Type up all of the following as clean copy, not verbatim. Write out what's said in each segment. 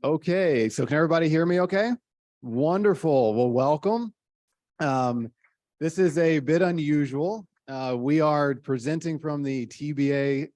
Okay, so can everybody hear me okay? Wonderful. Well, welcome. This is a bit unusual. We are presenting from the TBA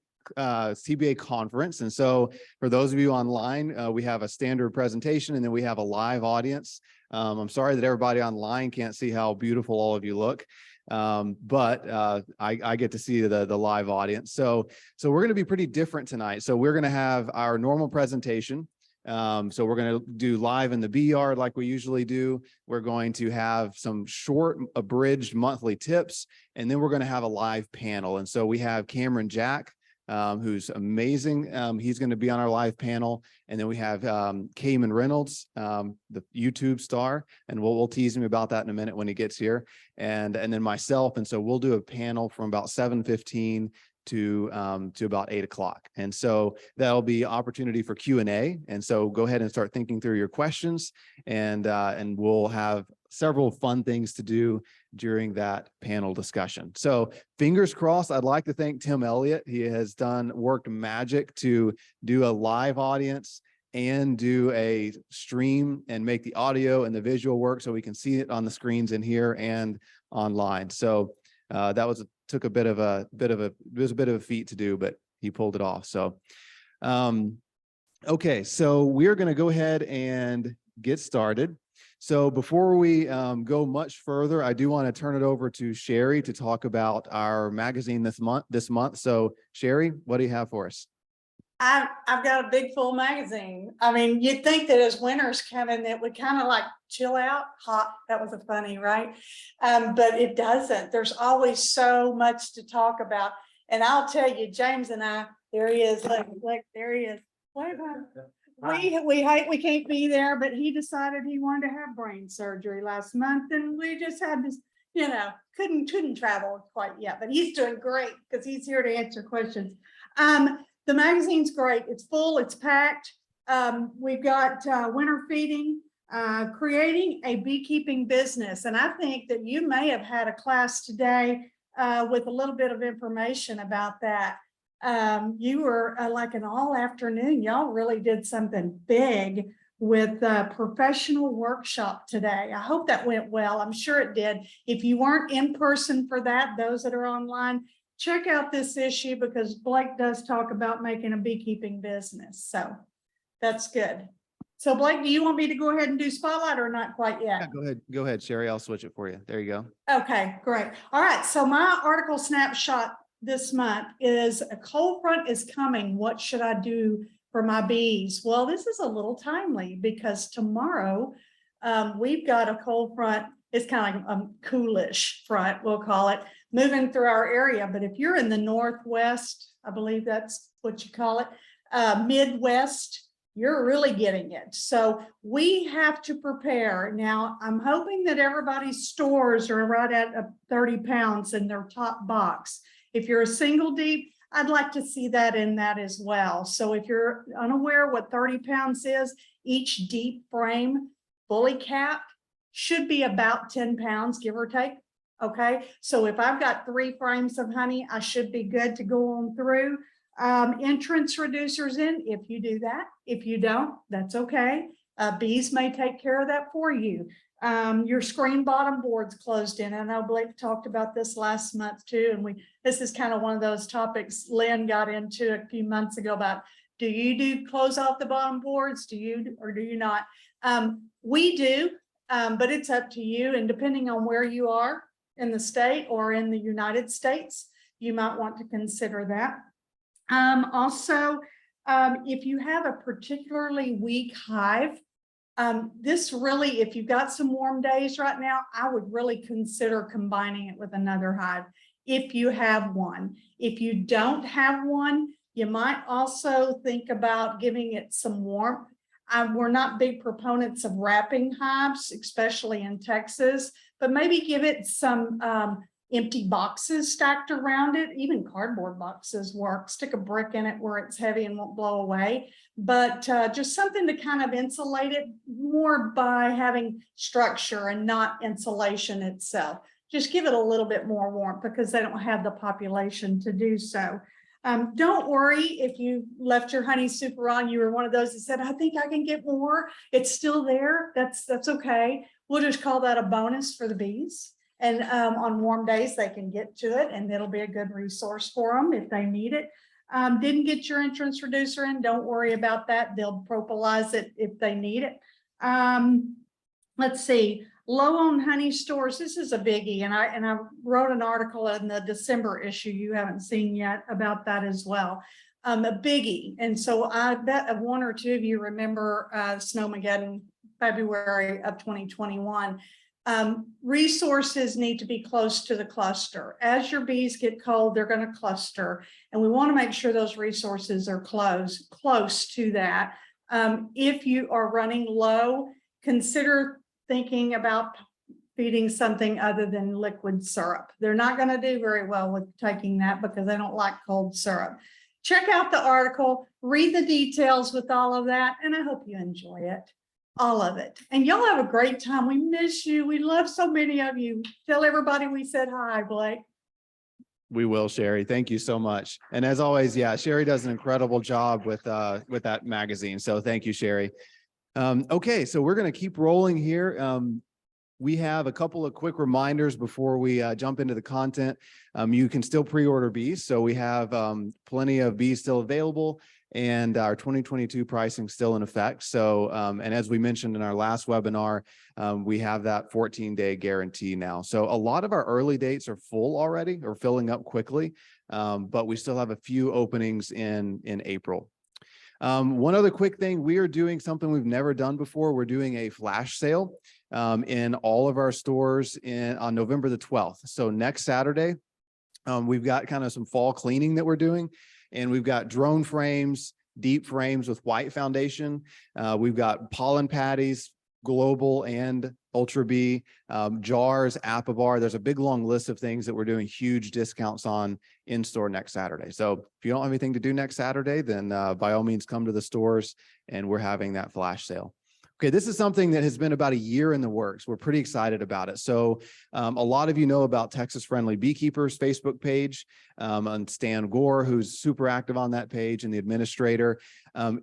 conference. And so for those of you online, we have a standard presentation and then we have a live audience. I'm sorry that everybody online can't see how beautiful all of you look. But I get to see the live audience. So we're going to be pretty different tonight. So we're going to have our normal presentation. So we're going to do live in the bee yard like we usually do. We're going to have some short abridged monthly tips, and then we're going to have a live panel. And so we have Cameron Jack, who's amazing. He's going to be on our live panel. And then we have Kaymon Reynolds, the YouTube star, and we'll tease him about that in a minute when he gets here. And then myself. And so we'll do a panel from about 7:15 to about 8 o'clock. And so that'll be opportunity for Q&A. And so go ahead and start thinking through your questions, and we'll have several fun things to do during that panel discussion. So fingers crossed. I'd like to thank Tim Elliott. He has worked magic to do a live audience and do a stream and make the audio and the visual work so we can see it on the screens in here and online. So that took a bit of a feat to do, but he pulled it off. So, okay, so we're going to go ahead and get started. So before we go much further, I do want to turn it over to Sherry to talk about our magazine this month. So Sherry, what do you have for us? I've got a big full magazine. I mean, you'd think that as winter's coming, it would kind of like chill out. Hot, that was a funny, right? But it doesn't. There's always so much to talk about. And I'll tell you, James and I, there he is. Look, there he is. We hate we can't be there, but he decided he wanted to have brain surgery last month, and we just had this, couldn't travel quite yet, but he's doing great because he's here to answer questions. The magazine's great. It's full, it's packed. We've got winter feeding, creating a beekeeping business. And I think that you may have had a class today with a little bit of information about that. You were like an all afternoon. Y'all really did something big with a professional workshop today. I hope that went well. I'm sure it did. If you weren't in person for that, those that are online, check out this issue because Blake does talk about making a beekeeping business. So that's good. So Blake, do you want me to go ahead and do spotlight or not quite yet? Yeah, go ahead, Sherry. I'll switch it for you. There you go. Okay, great. All right. So my article snapshot this month is a cold front is coming. What should I do for my bees? Well, this is a little timely because tomorrow we've got a cold front. It's kind of like a coolish front, we'll call it, moving through our area. But if you're in the Northwest, I believe that's what you call it, Midwest, you're really getting it. So we have to prepare. Now, I'm hoping that everybody's stores are right at 30 pounds in their top box. If you're a single deep, I'd like to see that in that as well. So if you're unaware what 30 pounds is, each deep frame, fully capped, should be about 10 pounds, give or take. Okay, so if I've got 3 frames of honey, I should be good to go on through. Entrance reducers in, if you do that. If you don't, that's okay. Bees may take care of that for you. Your screen bottom boards closed in. I know Blake talked about this last month too, and this is kind of one of those topics Lynn got into a few months ago about, do you do close off the bottom boards? Do you or do you not? We do. But it's up to you, and depending on where you are in the state or in the United States, you might want to consider that. Also, if you have a particularly weak hive, this really, if you've got some warm days right now, I would really consider combining it with another hive if you have one. If you don't have one, you might also think about giving it some warmth. We're not big proponents of wrapping hives, especially in Texas, but maybe give it some empty boxes stacked around it. Even cardboard boxes work. Stick a brick in it where it's heavy and won't blow away. But just something to kind of insulate it more by having structure and not insulation itself. Just give it a little bit more warmth because they don't have the population to do so. Don't worry if you left your honey super on, you were one of those that said, I think I can get more. It's still there. That's okay. We'll just call that a bonus for the bees. And on warm days, they can get to it and it'll be a good resource for them if they need it. Didn't get your entrance reducer in, don't worry about that. They'll propolis it if they need it. Let's see, low on honey stores. This is a biggie, and I wrote an article in the December issue you haven't seen yet about that as well. A biggie, and so I bet one or two of you remember Snowmageddon, February of 2021. Resources need to be close to the cluster. As your bees get cold, they're going to cluster, and we want to make sure those resources are close to that. If you are running low, consider thinking about feeding something other than liquid syrup. They're not going to do very well with taking that because they don't like cold syrup. Check out the article, read the details with all of that, and I hope you enjoy it. All of it. And y'all have a great time. We miss you. We love so many of you. Tell everybody we said hi, Blake. We will, Sherry. Thank you so much. And as always, yeah, Sherry does an incredible job with that magazine. So thank you, Sherry. Okay, so we're going to keep rolling here. We have a couple of quick reminders before we jump into the content. You can still pre-order bees. So we have plenty of bees still available, and our 2022 pricing still in effect. So, and as we mentioned in our last webinar, we have that 14-day guarantee now. So a lot of our early dates are full already or filling up quickly, but we still have a few openings in April. One other quick thing, we are doing something we've never done before. We're doing a flash sale in all of our stores on November the 12th. So next Saturday, we've got kind of some fall cleaning that we're doing, and we've got drone frames, deep frames with white foundation. We've got pollen patties, global and Ultra Bee, jars, Apibar. There's a big long list of things that we're doing huge discounts on in store next Saturday. So if you don't have anything to do next Saturday, then by all means come to the stores, and we're having that flash sale. Okay, this is something that has been about a year in the works. We're pretty excited about it. So a lot of you know about Texas Friendly Beekeepers Facebook page, and Stan Gore, who's super active on that page, and the administrator.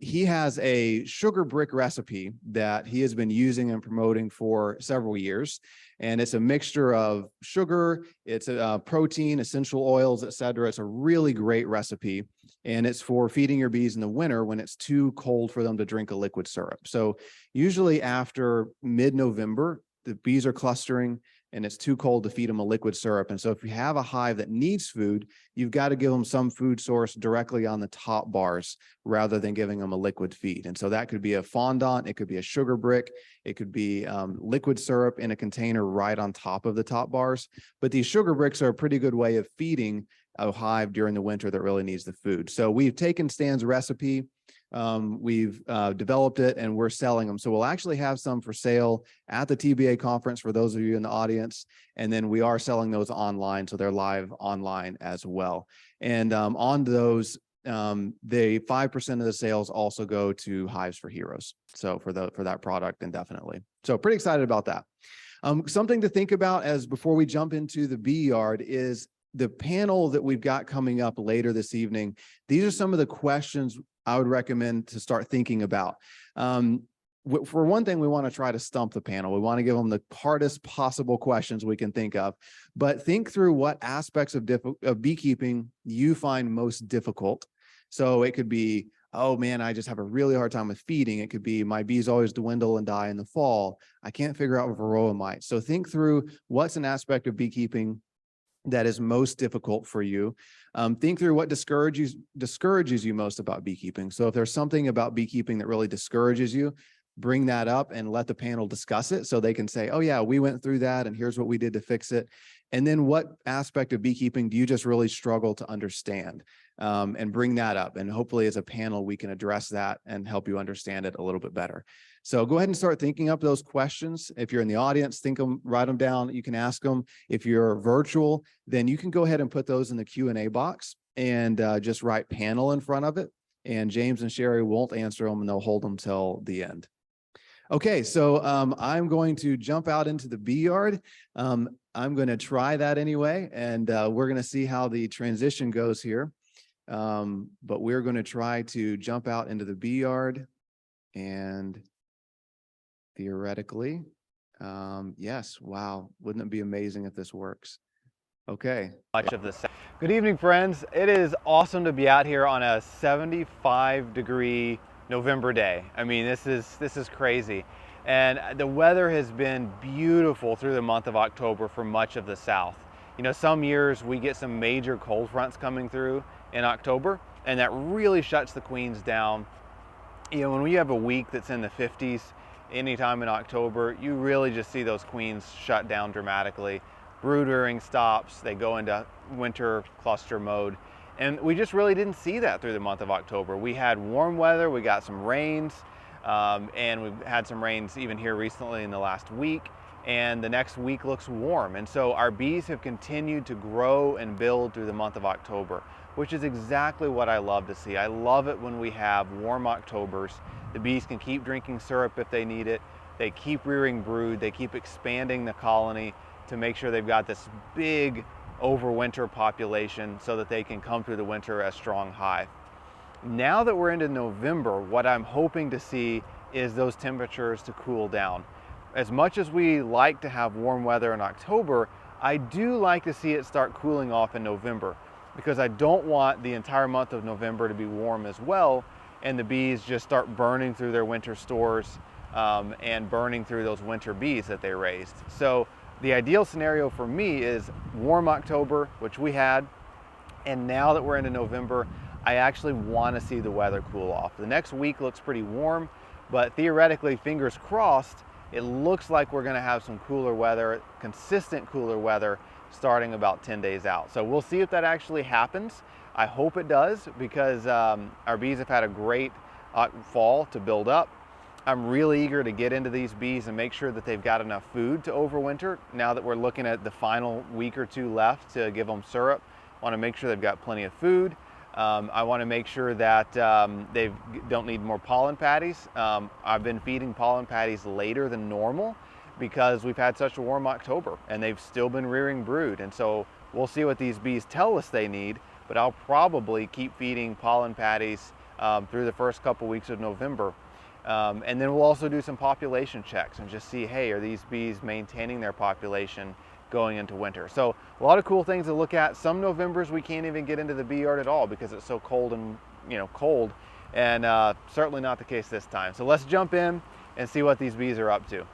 He has a sugar brick recipe that he has been using and promoting for several years. And it's a mixture of sugar, it's a protein, essential oils, etc. It's a really great recipe. And it's for feeding your bees in the winter when it's too cold for them to drink a liquid syrup. So usually after mid-November, the bees are clustering and it's too cold to feed them a liquid syrup. And so if you have a hive that needs food, you've got to give them some food source directly on the top bars rather than giving them a liquid feed. And so that could be a fondant, it could be a sugar brick, it could be liquid syrup in a container right on top of the top bars. But these sugar bricks are a pretty good way of feeding a hive during the winter that really needs the food. So we've taken Stan's recipe, we've developed it, and we're selling them. So we'll actually have some for sale at the TBA conference for those of you in the audience. And then we are selling those online, so they're live online as well. And on those, the 5% of the sales also go to Hives for Heroes. So for that product indefinitely. So pretty excited about that. Something to think about as before we jump into the bee yard is the panel that we've got coming up later this evening. These are some of the questions I would recommend to start thinking about. For one thing, we want to try to stump the panel. We want to give them the hardest possible questions we can think of, but think through what aspects of beekeeping you find most difficult. So it could be, oh man, I just have a really hard time with feeding. It could be my bees always dwindle and die in the fall. I can't figure out varroa mites. So think through what's an aspect of beekeeping that is most difficult for you. Think through what discourages you most about beekeeping. So if there's something about beekeeping that really discourages you, bring that up and let the panel discuss it so they can say, oh yeah, we went through that and here's what we did to fix it. And then what aspect of beekeeping do you just really struggle to understand? And bring that up. And hopefully as a panel, we can address that and help you understand it a little bit better. So go ahead and start thinking up those questions. If you're in the audience, write them down. You can ask them. If you're virtual, then you can go ahead and put those in the Q&A box and just write panel in front of it. And James and Sherry won't answer them, and they'll hold them till the end. Okay, so I'm going to jump out into the bee yard. I'm going to try that anyway, and we're going to see how the transition goes here. But we're going to try to jump out into the bee yard and theoretically, yes, wow, wouldn't it be amazing if this works? Okay. Much of this. Good evening, friends. It is awesome to be out here on a 75-degree November day. I mean, this is crazy. And the weather has been beautiful through the month of October for much of the South. You know, some years we get some major cold fronts coming through in October, and that really shuts the queens down. You know, when we have a week that's in the 50s anytime in October, you really just see those queens shut down dramatically. Brood rearing stops, they go into winter cluster mode. And we just really didn't see that through the month of October. We had warm weather, we got some rains, and we've had some rains even here recently in the last week, and the next week looks warm. And so our bees have continued to grow and build through the month of October, which is exactly what I love to see. I love it when we have warm Octobers. The bees can keep drinking syrup if they need it. They keep rearing brood, they keep expanding the colony to make sure they've got this big overwinter population so that they can come through the winter as strong hive. Now that we're into November, what I'm hoping to see is those temperatures to cool down. As much as we like to have warm weather in October, I do like to see it start cooling off in November, because I don't want the entire month of November to be warm as well and the bees just start burning through their winter stores and burning through those winter bees that they raised. So the ideal scenario for me is warm October, which we had, and now that we're into November, I actually want to see the weather cool off. The next week looks pretty warm, but theoretically, fingers crossed, it looks like we're going to have some cooler weather, consistent cooler weather, starting about 10 days out. So we'll see if that actually happens. I hope it does, because our bees have had a great fall to build up. I'm really eager to get into these bees and make sure that they've got enough food to overwinter. Now that we're looking at the final week or two left to give them syrup, I want to make sure they've got plenty of food. I want to make sure that they don't need more pollen patties. I've been feeding pollen patties later than normal because we've had such a warm October and they've still been rearing brood. And so we'll see what these bees tell us they need, but I'll probably keep feeding pollen patties through the first couple weeks of November. And then we'll also do some population checks and just see, hey, are these bees maintaining their population going into winter? So a lot of cool things to look at. Some Novembers we can't even get into the bee yard at all because it's so cold and certainly not the case this time. So let's jump in and see what these bees are up to.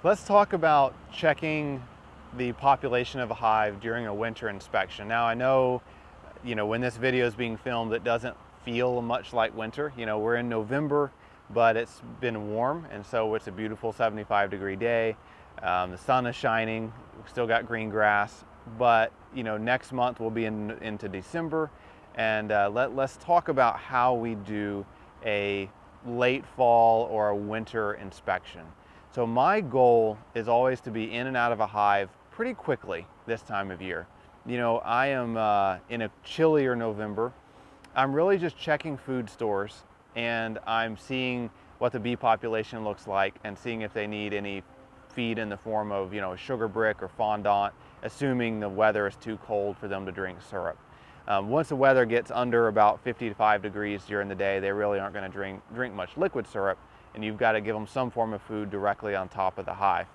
Let's talk about checking the population of a hive during a winter inspection. Now I know, when this video is being filmed, it doesn't feel much like winter. We're in November, but it's been warm, and so it's a beautiful 75-degree day. The sun is shining, we've still got green grass, but next month we'll be into December, and let's talk about how we do a late fall or a winter inspection. So my goal is always to be in and out of a hive pretty quickly this time of year. I am in a chillier November. I'm really just checking food stores, and I'm seeing what the bee population looks like and seeing if they need any feed in the form of, a sugar brick or fondant, assuming the weather is too cold for them to drink syrup. Once the weather gets under about 55 degrees during the day, they really aren't going to drink much liquid syrup, and you've got to give them some form of food directly on top of the hive.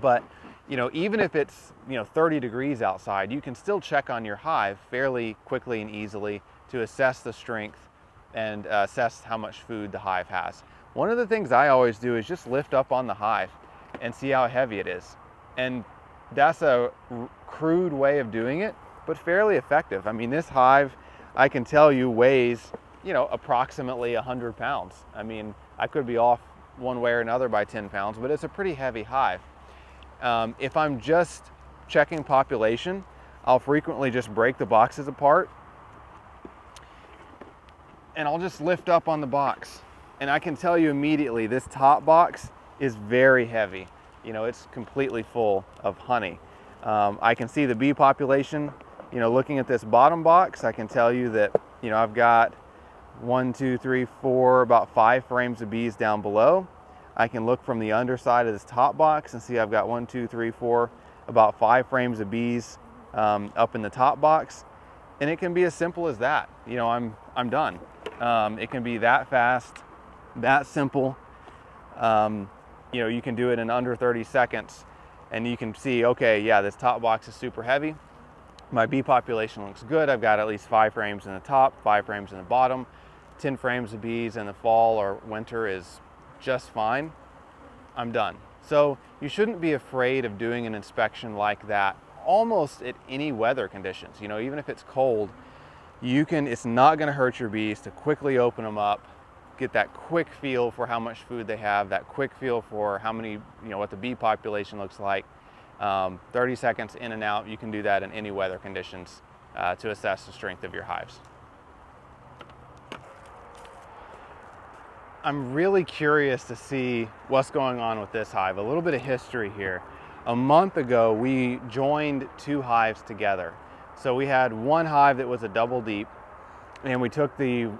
But even if it's 30 degrees outside, you can still check on your hive fairly quickly and easily to assess the strength and assess how much food the hive has. One of the things I always do is just lift up on the hive and see how heavy it is. And that's a crude way of doing it, but fairly effective. I mean, this hive, I can tell you, weighs, approximately 100 pounds. I mean, I could be off one way or another by 10 pounds, but it's a pretty heavy hive. If I'm just checking population, I'll frequently just break the boxes apart and I'll just lift up on the box. And I can tell you immediately, this top box is very heavy. It's completely full of honey. I can see the bee population, looking at this bottom box. I can tell you that, I've got 1, 2, 3, 4, about 5 frames of bees down below. I can look from the underside of this top box and see I've got 1, 2, 3, 4, about 5 frames of bees up in the top box. And it can be as simple as that. You know, I'm done. It can be that fast, that simple. You know, you can do it in under 30 seconds and you can see, okay, yeah, this top box is super heavy. My bee population looks good. I've got at least 5 frames in the top, 5 frames in the bottom. 10 frames of bees in the fall or winter is just fine. I'm done. So you shouldn't be afraid of doing an inspection like that almost at any weather conditions. You know, even if it's cold, it's not going to hurt your bees to quickly open them up, get that quick feel for how much food they have, that quick feel for how many, you know, what the bee population looks like. 30 seconds in and out, you can do that in any weather conditions to assess the strength of your hives. I'm really curious to see what's going on with this hive. A little bit of history here. A month ago, we joined 2 hives together. So we had one hive that was a double deep, and we took the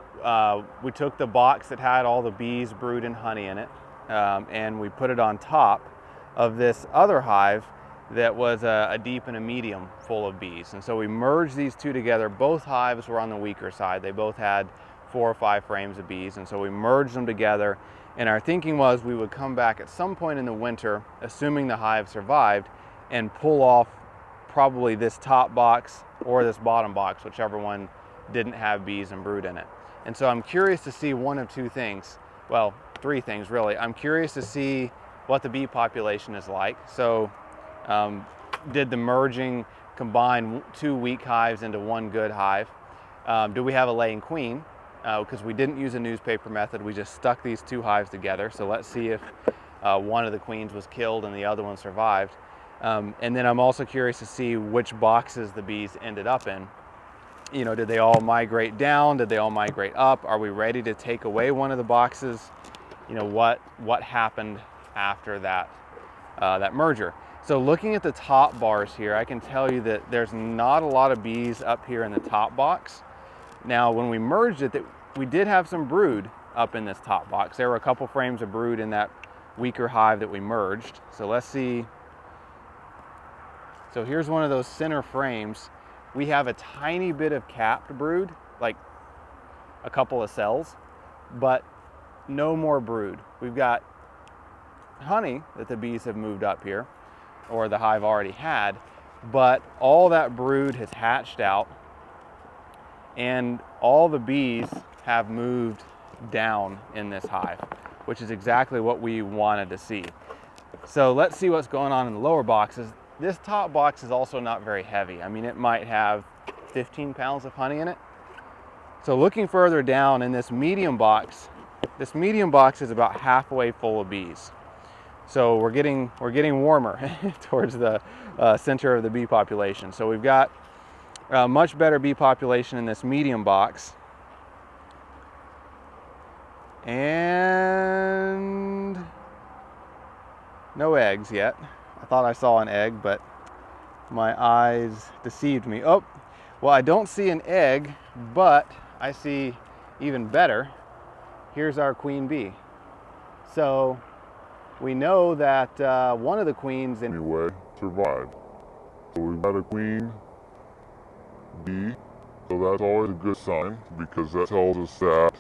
box that had all the bees, brood, and honey in it, and we put it on top of this other hive that was a deep and a medium full of bees. And so we merged these 2 together. Both hives were on the weaker side. They both had 4 or 5 frames of bees, and so we merged them together, and our thinking was we would come back at some point in the winter, assuming the hive survived, and pull off probably this top box or this bottom box, whichever one didn't have bees and brood in it. And so I'm curious to see one of 2 things, well, 3 things really. I'm curious to see what the bee population is like. So did the merging combine 2 weak hives into 1 good hive? Do we have a laying queen? Because we didn't use a newspaper method, we just stuck these 2 hives together. So let's see if one of the queens was killed and the other one survived. And then I'm also curious to see which boxes the bees ended up in. You know, did they all migrate down? Did they all migrate up? Are we ready to take away one of the boxes? You know, what happened after that, that merger? So looking at the top bars here, I can tell you that there's not a lot of bees up here in the top box. Now, when we merged it, we did have some brood up in this top box. There were a couple frames of brood in that weaker hive that we merged. So let's see. So here's one of those center frames. We have a tiny bit of capped brood, like a couple of cells, but no more brood. We've got honey that the bees have moved up here, or the hive already had, but all that brood has hatched out, and all the bees have moved down in this hive, which is exactly what we wanted to see. So let's see what's going on in the lower boxes. This top box is also not very heavy. I mean, it might have 15 pounds of honey in it. So looking further down in this medium box is about halfway full of bees. So we're getting warmer towards the center of the bee population. So we've got a much better bee population in this medium box. And no eggs yet. I thought I saw an egg, but my eyes deceived me. Oh, well, I don't see an egg, but I see even better. Here's our queen bee. So we know that one of the queens anyway survived. So we've got a queen bee, so that's always a good sign, because that tells us that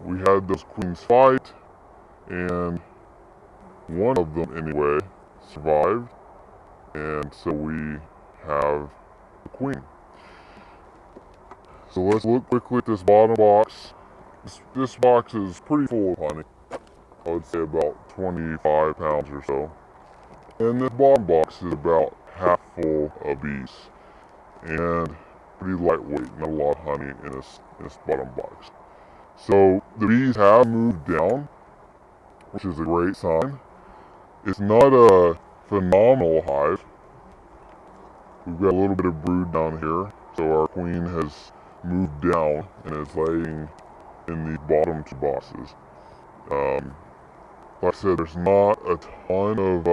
we had those queens fight, and one of them anyway survived, and so we have a queen. So let's look quickly at this bottom box. This box is pretty full of honey. I would say about 25 pounds or so. And this bottom box is about half full of bees, and pretty lightweight, not a lot of honey in this bottom box. So the bees have moved down, which is a great sign. It's not a phenomenal hive. We've got a little bit of brood down here, so our queen has moved down and is laying in the bottom 2 boxes. Like I said, there's not a ton of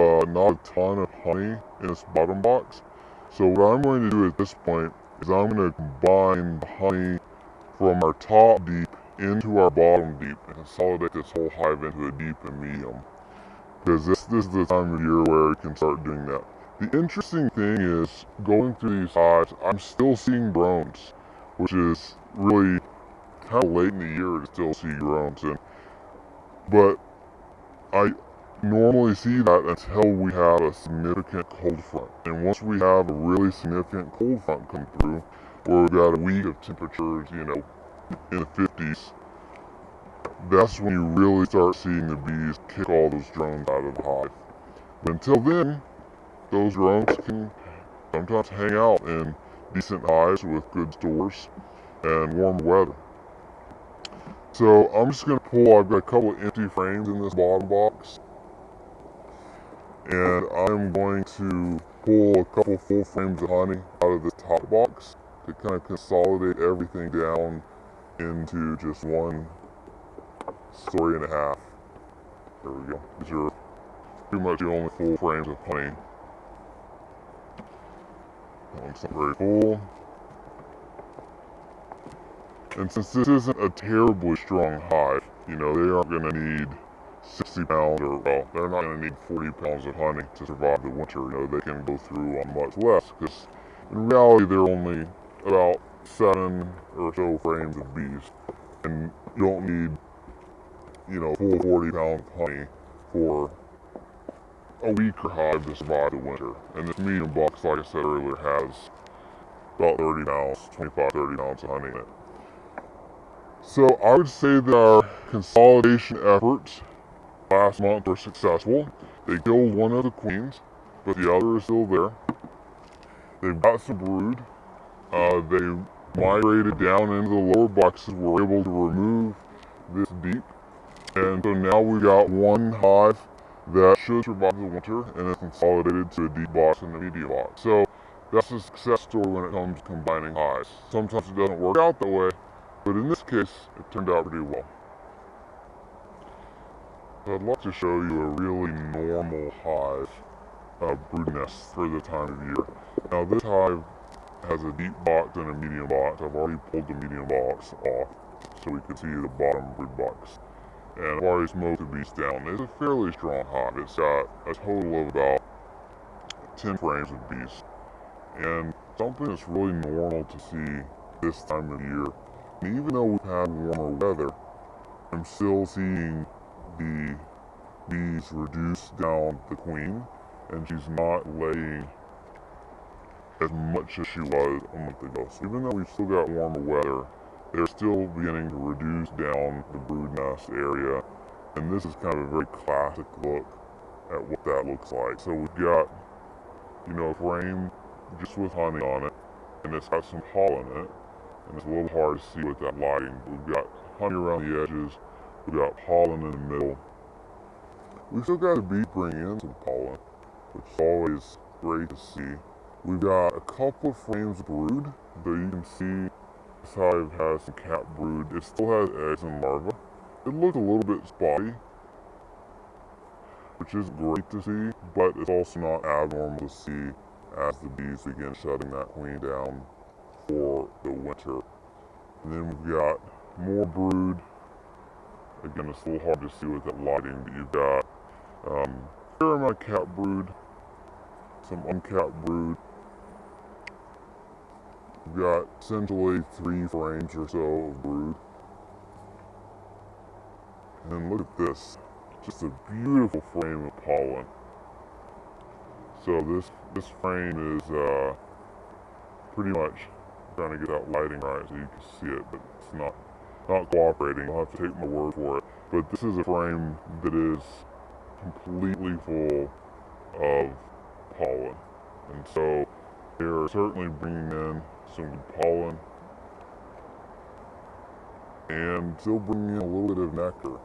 honey in this bottom box. So what I'm going to do at this point is I'm going to combine the honey from our top deep into our bottom deep and consolidate this whole hive into a deep and medium. Because this is the time of year where we can start doing that. The interesting thing is, going through these hives, I'm still seeing drones, which is really kind of late in the year to still see drones. But I normally see that until we have a significant cold front. And once we have a really significant cold front come through, where we've got a week of temperatures, you know, in the 50s, that's when you really start seeing the bees kick all those drones out of the hive. But until then, those drones can sometimes hang out in decent hives with good stores and warm weather. So I'm just going to pull, I've got a couple of empty frames in this bottom box, and I'm going to pull a couple full frames of honey out of this top box to kind of consolidate everything down into just one story and a half. There we go. These are pretty much the only full frames of honey. That one's not very full. And since this isn't a terribly strong hive, you know, they aren't going to need 60 pounds, or, well, they're not going to need 40 pounds of honey to survive the winter. You know, they can go through on much less, because in reality, they're only about 7 or so frames of bees. And you don't need, you know, full 40 pounds of honey for a weaker hive to survive the winter. And this medium box, like I said earlier, has about 30 pounds, 25, 30 pounds of honey in it. So I would say that our consolidation efforts last month were successful. They killed one of the queens, but the other is still there. They've got some brood. They migrated down into the lower boxes. We're able to remove this deep. And so now we've got one hive that should survive the winter and is consolidated to a deep box and a medium box. So that's a success story when it comes to combining hives. Sometimes it doesn't work out that way, but in this case, it turned out pretty well. So I'd like to show you a really normal hive brood nest for the time of year. Now this hive has a deep box and a medium box. I've already pulled the medium box off so we can see the bottom brood box. And I've already smoked the bees down. It's a fairly strong hive. It's got a total of about 10 frames of bees. And something that's really normal to see this time of year. And even though we've had warmer weather, I'm still seeing the bees reduce down the queen, and she's not laying as much as she was a month ago. So even though we've still got warmer weather, they're still beginning to reduce down the brood nest area. And this is kind of a very classic look at what that looks like. So we've got, you know, a frame just with honey on it, and it's got some pollen in it. And it's a little hard to see with that lighting. We've got honey around the edges. We've got pollen in the middle. We've still got the bees bring in some pollen, which is always great to see. We've got a couple of frames of brood, but you can see this hive has some cap brood. It still has eggs and larvae. It looks a little bit spotty, which is great to see, but it's also not abnormal to see as the bees begin shutting that queen down for the winter. And then we've got more brood. Again, it's a little hard to see with that lighting, but you've got a fair amount of cap brood, some uncapped brood. We've got essentially 3 frames or so of brood. And look at this, just a beautiful frame of pollen. So this frame is pretty much trying to get that lighting right so you can see it, but it's not cooperating. You'll have to take my word for it. But this is a frame that is completely full of pollen. And so they're certainly bringing in some good pollen and still bringing in a little bit of nectar,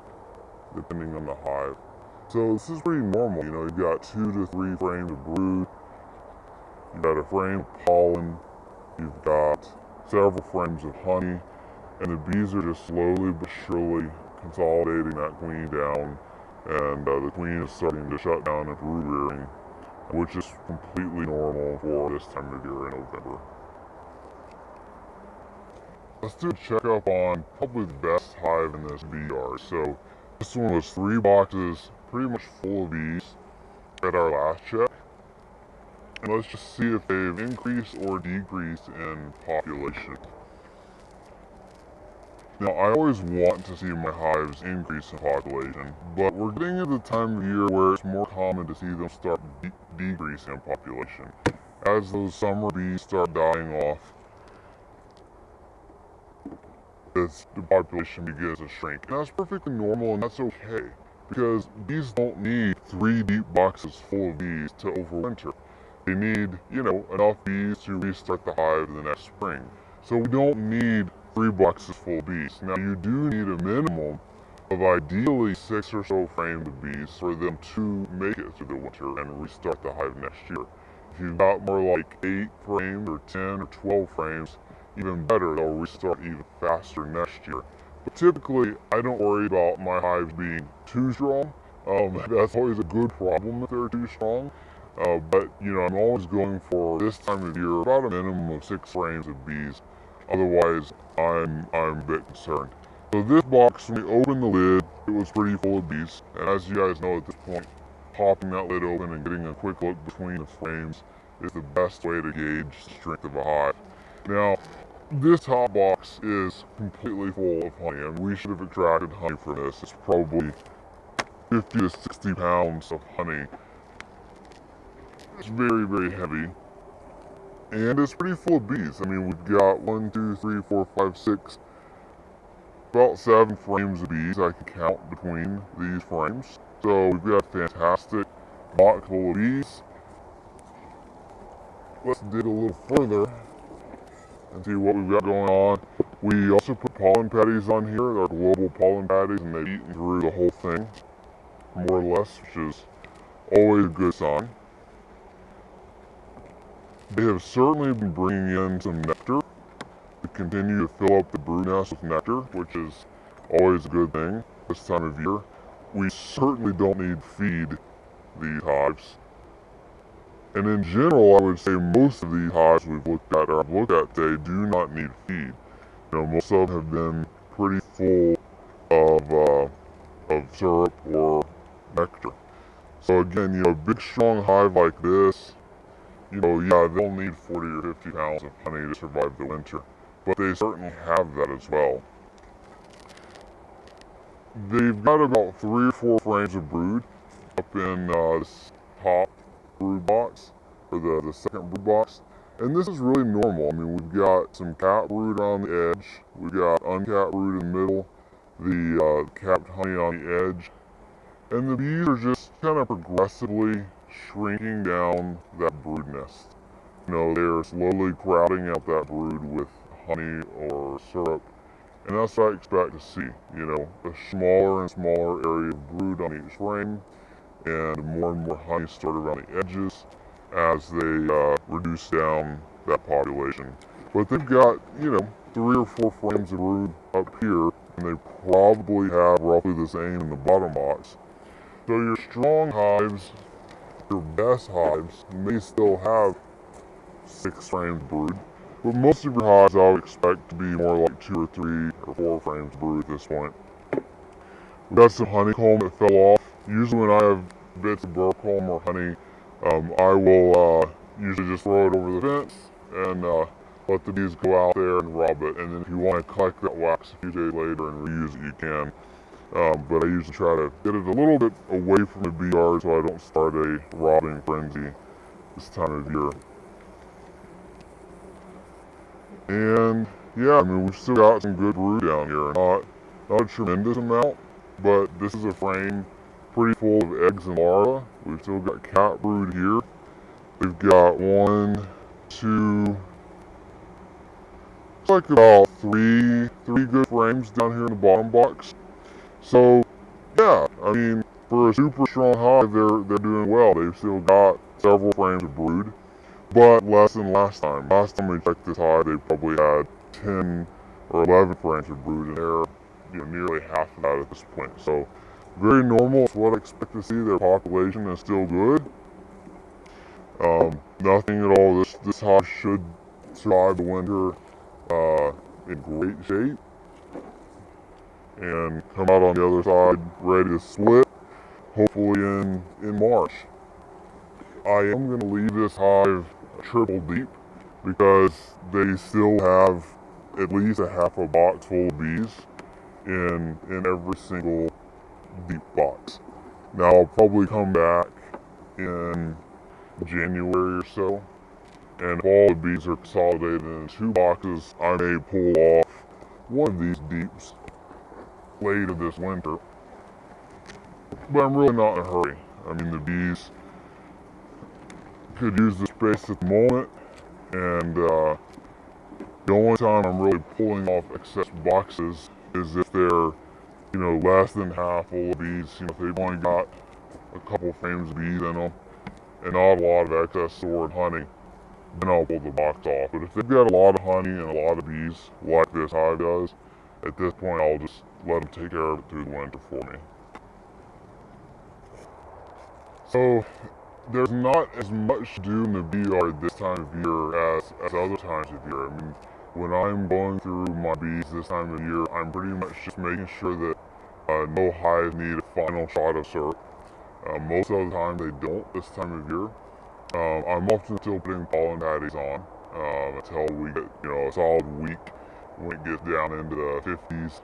depending on the hive. So this is pretty normal. You know, you've got 2 to 3 frames of brood. You've got a frame of pollen. You've got several frames of honey. And the bees are just slowly but surely consolidating that queen down. And the queen is starting to shut down the brood rearing, which is completely normal for this time of year in November. Let's do a checkup on probably the best hive in this bee yard. So this one was 3 boxes, pretty much full of bees at our last check. And let's just see if they've increased or decreased in population. Now, I always want to see my hives increase in population, but we're getting at the time of year where it's more common to see them start decreasing in population. As those summer bees start dying off, the population begins to shrink. And that's perfectly normal, and that's okay, because bees don't need 3 deep boxes full of bees to overwinter. They need, enough bees to restart the hive the next spring. So we don't need 3 boxes full of bees. Now, you do need a minimum of ideally 6 or so frames of bees for them to make it through the winter and restart the hive next year. If you've got more like 8 frames or 10 or 12 frames, even better, they'll restart even faster next year. But typically, I don't worry about my hives being too strong. That's always a good problem if they're too strong. But I'm always going for this time of year about a minimum of 6 frames of bees. Otherwise, I'm a bit concerned. So this box, when we opened the lid, it was pretty full of bees. And as you guys know at this point, popping that lid open and getting a quick look between the frames is the best way to gauge the strength of a hive. Now, this top box is completely full of honey, and we should have extracted honey from this. It's probably 50 to 60 pounds of honey. It's very, very heavy. And it's pretty full of bees. I mean, we've got 1, 2, 3, 4, 5, 6, about 7 frames of bees I can count between these frames. So we've got a fantastic box full of bees. Let's dig a little further and see what we've got going on. We also put pollen patties on here. They're global pollen patties, and they've eaten through the whole thing, more or less, which is always a good sign. They have certainly been bringing in some nectar to continue to fill up the brood nest with nectar, which is always a good thing this time of year. We certainly don't need to feed these hives. And in general, I would say most of these hives we've looked at or I've looked at today do not need feed. Most of them have been pretty full of syrup or nectar. So again, a big strong hive like this, yeah, they'll need 40 or 50 pounds of honey to survive the winter, but they certainly have that as well. They've got about 3 or 4 frames of brood up in this top brood box, or the second brood box, and this is really normal. I mean, we've got some capped brood around the edge, we've got uncapped brood in the middle, the capped honey on the edge, and the bees are just kind of progressively shrinking down that brood nest. They're slowly crowding out that brood with honey or syrup, and that's what I expect to see. A smaller and smaller area of brood on each frame, and more honey stored around the edges as they reduce down that population. But they've got, 3 or 4 frames of brood up here, and they probably have roughly the same in the bottom box. So your strong hives, your best hives, may still have 6 frames of brood, but most of your hives I would expect to be more like 2 or 3 or 4 frames of brood at this point. We've got some honeycomb that fell off. Usually when I have bits of burr comb or honey, I will usually just throw it over the fence and let the bees go out there and rob it. And then if you want to collect that wax a few days later and reuse it, you can. But I usually try to get it a little bit away from the bee yard so I don't start a robbing frenzy this time of year. And yeah, I mean, we've still got some good brood down here. Not a tremendous amount, but this is a frame pretty full of eggs and larvae. We've still got capped brood here. We've got 1, 2, it's like about three good frames down here in the bottom box. So yeah, I mean, for a super strong hive, they're doing well. They've still got several frames of brood, but less than last time. Last time we checked this hive, they probably had 10 or 11 frames of brood, and they're nearly half of that at this point. So very normal. It's what I expect to see. Their population is still good. Nothing at all. This hive should survive the winter in great shape and come out on the other side ready to split, hopefully in March. I am going to leave this hive triple deep because they still have at least a half a box full of bees in every single deep box. Now I'll probably come back in January or so, and if all the bees are consolidated in 2 boxes, I may pull off one of these deeps later this winter. But I'm really not in a hurry. I mean, the bees could use the space at the moment, and the only time I'm really pulling off excess boxes is if they're, less than half full of bees. If they've only got a couple frames of bees in them and not a lot of excess stored honey, then I'll pull the box off. But if they've got a lot of honey and a lot of bees, like this hive does, at this point I'll just let them take care of it through the winter for me. So there's not as much to do in the bee yard this time of year as other times of year. I mean, when I'm going through my bees this time of year, I'm pretty much just making sure that no hives need a final shot of syrup. Most of the time they don't this time of year. I'm often still putting pollen patties on until we get, a solid week. When it gets down into the 50s,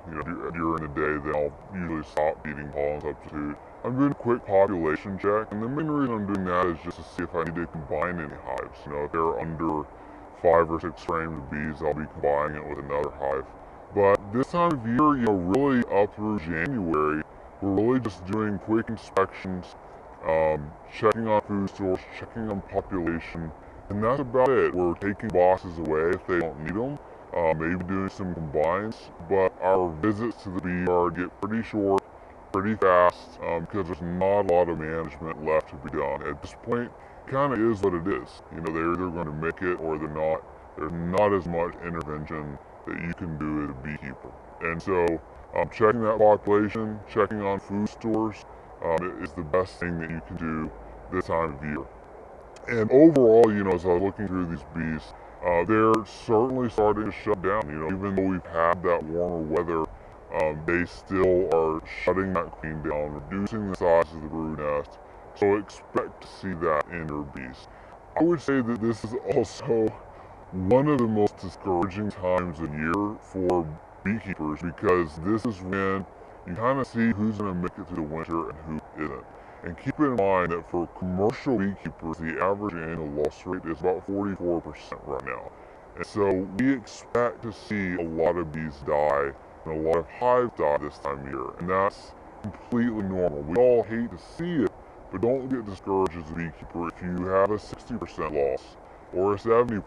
during the day, then I'll usually stop eating pollen substitute. I'm doing a quick population check, and the main reason I'm doing that is just to see if I need to combine any hives. If they're under 5 or 6 frames of bees, I'll be combining it with another hive. But this time of year, really up through January, we're really just doing quick inspections, checking on food stores, checking on population, and that's about it. We're taking boxes away if they don't need them. Maybe doing some combines, but our visits to the bee yard get pretty short, pretty fast, because there's not a lot of management left to be done. At this point, it kind of is what it is. They're either going to make it or they're not. There's not as much intervention that you can do as a beekeeper. And so, checking that population, checking on food stores, is the best thing that you can do this time of year. And overall, as I was looking through these bees, they're certainly starting to shut down. Even though we've had that warmer weather, they still are shutting that queen down, reducing the size of the brood nest. So expect to see that in your bees. I would say that this is also one of the most discouraging times of year for beekeepers, because this is when you kind of see who's going to make it through the winter and who isn't. And keep in mind that for commercial beekeepers, the average annual loss rate is about 44% right now. And so we expect to see a lot of bees die and a lot of hives die this time of year. And that's completely normal. We all hate to see it, but don't get discouraged as a beekeeper if you have a 60% loss or a 70%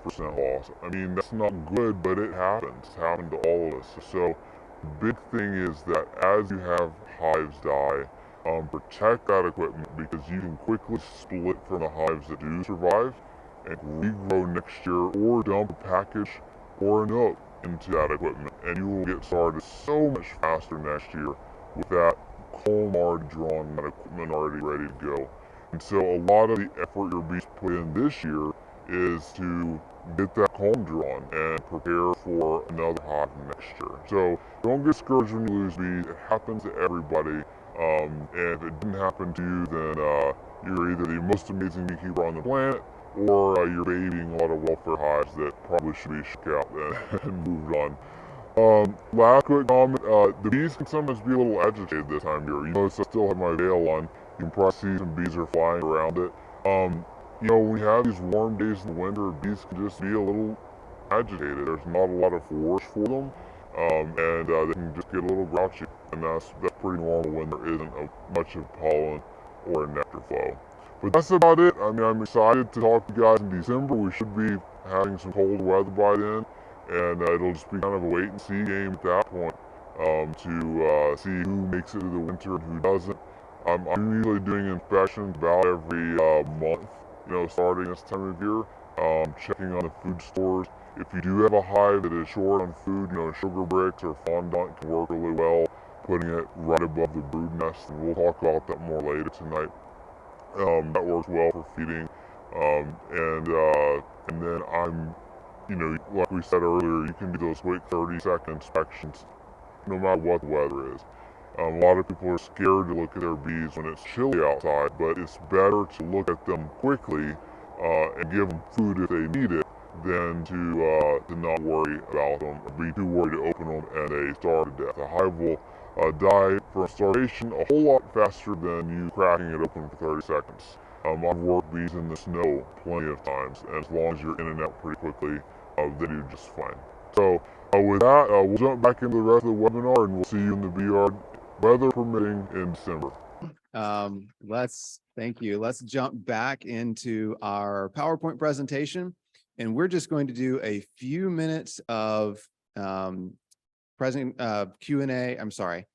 loss. I mean, that's not good, but it happens. It's happened to all of us. So the big thing is that as you have hives die, protect that equipment, because you can quickly split from the hives that do survive and regrow next year, or dump a package or a note into that equipment, and you will get started so much faster next year with that comb already drawn, that equipment already ready to go. And so a lot of the effort your bees put in this year is to get that comb drawn and prepare for another hive next year. So don't get discouraged when you lose bees. It happens to everybody. And if it didn't happen to you, then you're either the most amazing beekeeper on the planet, or you're babying a lot of welfare hives that probably should be shook out and moved on. Last quick comment, the bees can sometimes be a little agitated this time of year. Notice I still have my veil on. You can probably see some bees are flying around it. When we have these warm days in the winter, bees can just be a little agitated. There's not a lot of forage for them, and they can just get a little grouchy. And that's pretty normal when there isn't much of pollen or a nectar flow. But that's about it. I mean, I'm excited to talk to you guys in December. We should be having some cold weather by then, and it'll just be kind of a wait and see game at that point to see who makes it through the winter and who doesn't. I'm usually doing inspections about every month, starting this time of year, checking on the food stores. If you do have a hive that is short on food, sugar bricks or fondant can work really well, putting it right above the brood nest, and we'll talk about that more later tonight. That works well for feeding, and then I'm, like we said earlier, you can do those quick 30-second inspections no matter what the weather is. A lot of people are scared to look at their bees when it's chilly outside, but it's better to look at them quickly and give them food if they need it than to not worry about them or be too worried to open them and they starve to death. A hive will die from starvation a whole lot faster than you cracking it open for 30 seconds. I've worked bees in the snow plenty of times, and as long as you're in and out pretty quickly, they do just fine. So with that, we'll jump back into the rest of the webinar, and we'll see you in the bee yard, weather permitting, in December. Thank you. Let's jump back into our PowerPoint presentation, and we're just going to do a few minutes of Q&A. I'm sorry.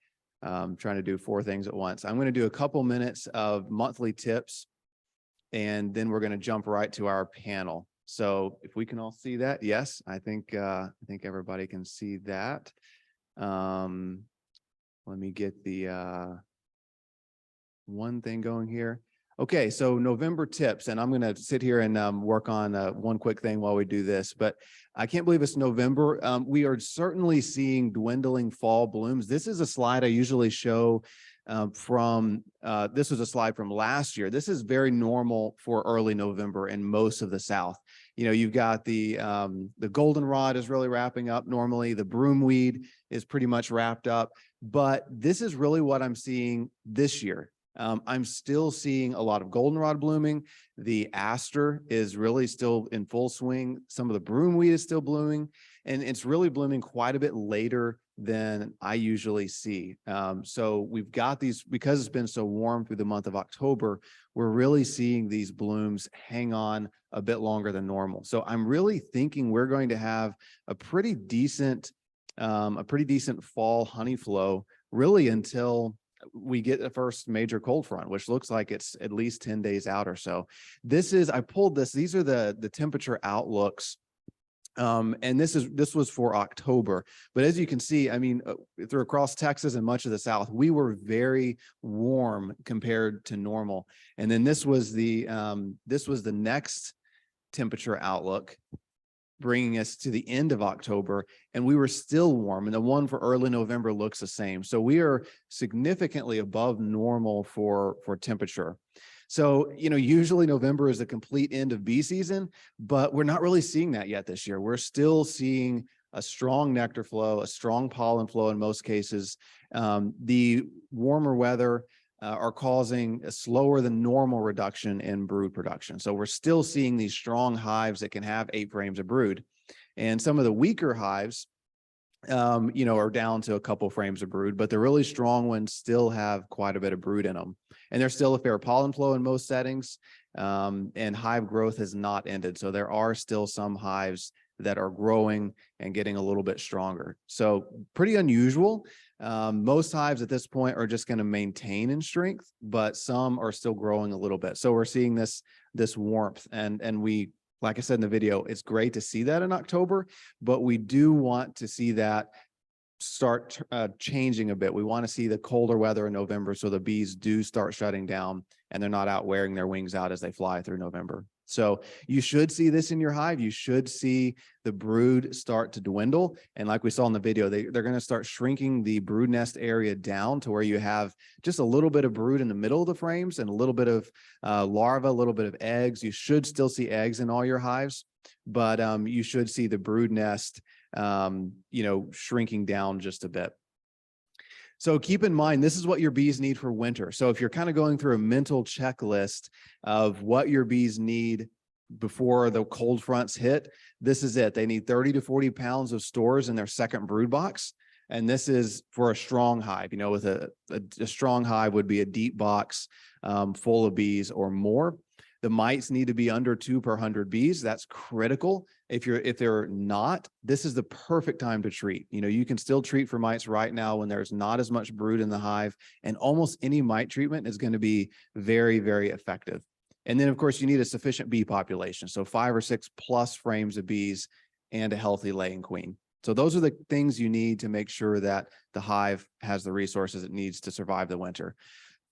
I'm trying to do 4 things at once. I'm going to do a couple minutes of monthly tips, and then we're going to jump right to our panel. So if we can all see that, yes, I think everybody can see that. Let me get the one thing going here. Okay, so November tips, and I'm going to sit here and work on one quick thing while we do this, but I can't believe it's November. We are certainly seeing dwindling fall blooms. This is a slide I usually show this was a slide from last year. This is very normal for early November in most of the South. You know, you've got the goldenrod is really wrapping up normally. The broomweed is pretty much wrapped up, but this is really what I'm seeing this year. I'm still seeing a lot of goldenrod blooming. The aster is really still in full swing. Some of the broomweed is still blooming, and it's really blooming quite a bit later than I usually see. So we've got these, because it's been so warm through the month of October, we're really seeing these blooms hang on a bit longer than normal. So I'm really thinking we're going to have a pretty decent fall honey flow really until we get the first major cold front, which looks like it's at least 10 days out or so. I pulled this, these are the temperature outlooks. And this was for October, but as you can see, I mean, through across Texas and much of the South, we were very warm compared to normal. And then this was the next temperature outlook, bringing us to the end of October, and we were still warm. And the one for early November looks the same. So we are significantly above normal for temperature. So, you know, usually November is the complete end of bee season, but we're not really seeing that yet this year. We're still seeing a strong nectar flow, a strong pollen flow in most cases. The warmer weather are causing a slower than normal reduction in brood production. So we're still seeing these strong hives that can have 8 frames of brood. And some of the weaker hives, you know, are down to a couple frames of brood, but the really strong ones still have quite a bit of brood in them. And there's still a fair pollen flow in most settings, and hive growth has not ended. So there are still some hives that are growing and getting a little bit stronger. So pretty unusual. Most hives at this point are just going to maintain in strength, but some are still growing a little bit. So we're seeing this warmth, and we, like I said in the video, it's great to see that in October, but we do want to see that start changing a bit. We want to see the colder weather in November so the bees do start shutting down and they're not out wearing their wings out as they fly through November. So you should see this in your hive. You should see the brood start to dwindle. And like we saw in the video, they're going to start shrinking the brood nest area down to where you have just a little bit of brood in the middle of the frames and a little bit of larva, a little bit of eggs. You should still see eggs in all your hives, but you should see the brood nest you know, shrinking down just a bit. So keep in mind, this is what your bees need for winter. So if you're kind of going through a mental checklist of what your bees need before the cold fronts hit, this is it. They need 30 to 40 pounds of stores in their second brood box. And this is for a strong hive. You know, with a strong hive would be a deep box full of bees or more. The mites need to be under 2 per 100 bees. That's critical. If they're not, this is the perfect time to treat. You know, you can still treat for mites right now when there's not as much brood in the hive, and almost any mite treatment is going to be very, very effective. And then, of course, you need a sufficient bee population. So 5 or 6 plus frames of bees and a healthy laying queen. So those are the things you need to make sure that the hive has the resources it needs to survive the winter.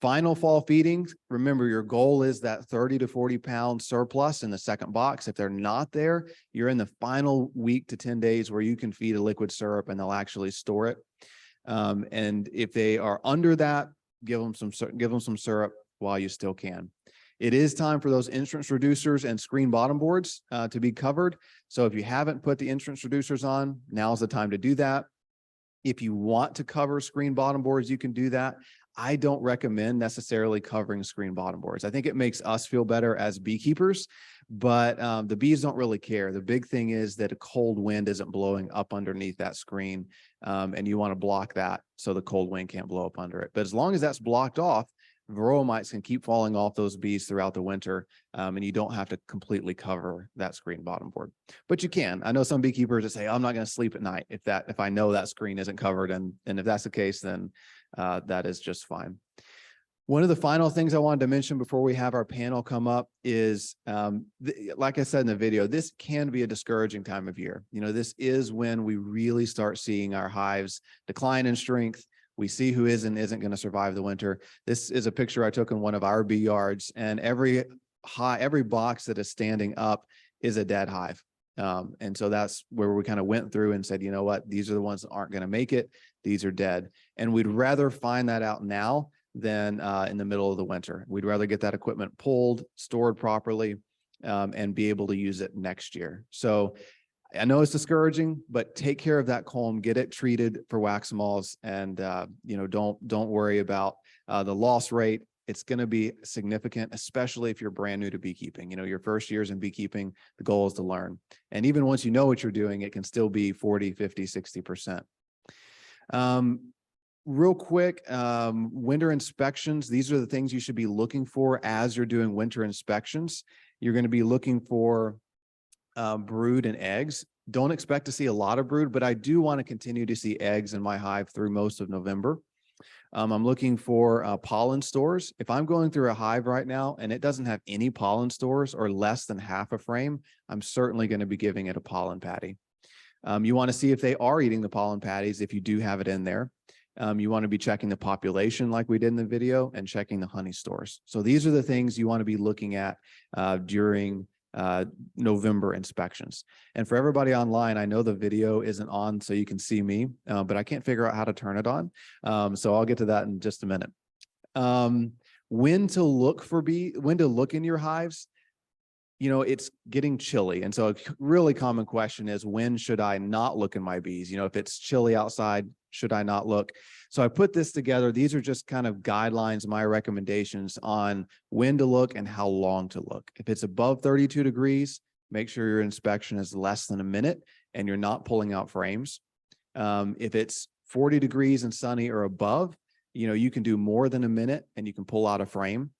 Final fall feedings, remember your goal is that 30 to 40 pound surplus in the second box. If they're not there, you're in the final week to 10 days where you can feed a liquid syrup and they'll actually store it. And if they are under that, give them some syrup while you still can. It is time for those entrance reducers and screen bottom boards to be covered. So if you haven't put the entrance reducers on, now's the time to do that. If you want to cover screen bottom boards, you can do that. I don't recommend necessarily covering screen bottom boards. I think it makes us feel better as beekeepers, but the bees don't really care. The big thing is that a cold wind isn't blowing up underneath that screen, and you want to block that so the cold wind can't blow up under it. But as long as that's blocked off, varroa mites can keep falling off those bees throughout the winter, and you don't have to completely cover that screen bottom board. But you can. I know some beekeepers that say, oh, I'm not going to sleep at night if I know that screen isn't covered, and if that's the case, then that is just fine. One of the final things I wanted to mention before we have our panel come up is, like I said in the video, this can be a discouraging time of year. You know, this is when we really start seeing our hives decline in strength. We see who is and isn't going to survive the winter. This is a picture I took in one of our bee yards, and every box that is standing up is a dead hive. And so that's where we kind of went through and said, you know what, these are the ones that aren't going to make it. These are dead. And we'd rather find that out now than in the middle of the winter. We'd rather get that equipment pulled, stored properly, and be able to use it next year. So I know it's discouraging, but take care of that comb, get it treated for wax moths, and you know, don't worry about the loss rate. It's going to be significant, especially if you're brand new to beekeeping. You know, your first years in beekeeping, the goal is to learn. And even once you know what you're doing, it can still be 40, 50, 60%. Real quick, winter inspections. These are the things you should be looking for as you're doing winter inspections. You're going to be looking for brood and eggs. Don't expect to see a lot of brood, but I do want to continue to see eggs in my hive through most of November. I'm looking for pollen stores. If I'm going through a hive right now and it doesn't have any pollen stores or less than half a frame, I'm certainly going to be giving it a pollen patty. You want to see if they are eating the pollen patties if you do have it in there. You want to be checking the population like we did in the video and checking the honey stores. So these are the things you want to be looking at during November inspections. And for everybody online, I know the video isn't on so you can see me, but I can't figure out how to turn it on. So I'll get to that in just a minute. When to look in your hives. You know, it's getting chilly. And so a really common question is, when should I not look in my bees? You know, if it's chilly outside, should I not look? So I put this together. These are just kind of guidelines, my recommendations on when to look and how long to look. If it's above 32 degrees, make sure your inspection is less than a minute and you're not pulling out frames. If it's 40 degrees and sunny or above, you know, you can do more than a minute and you can pull out a frame.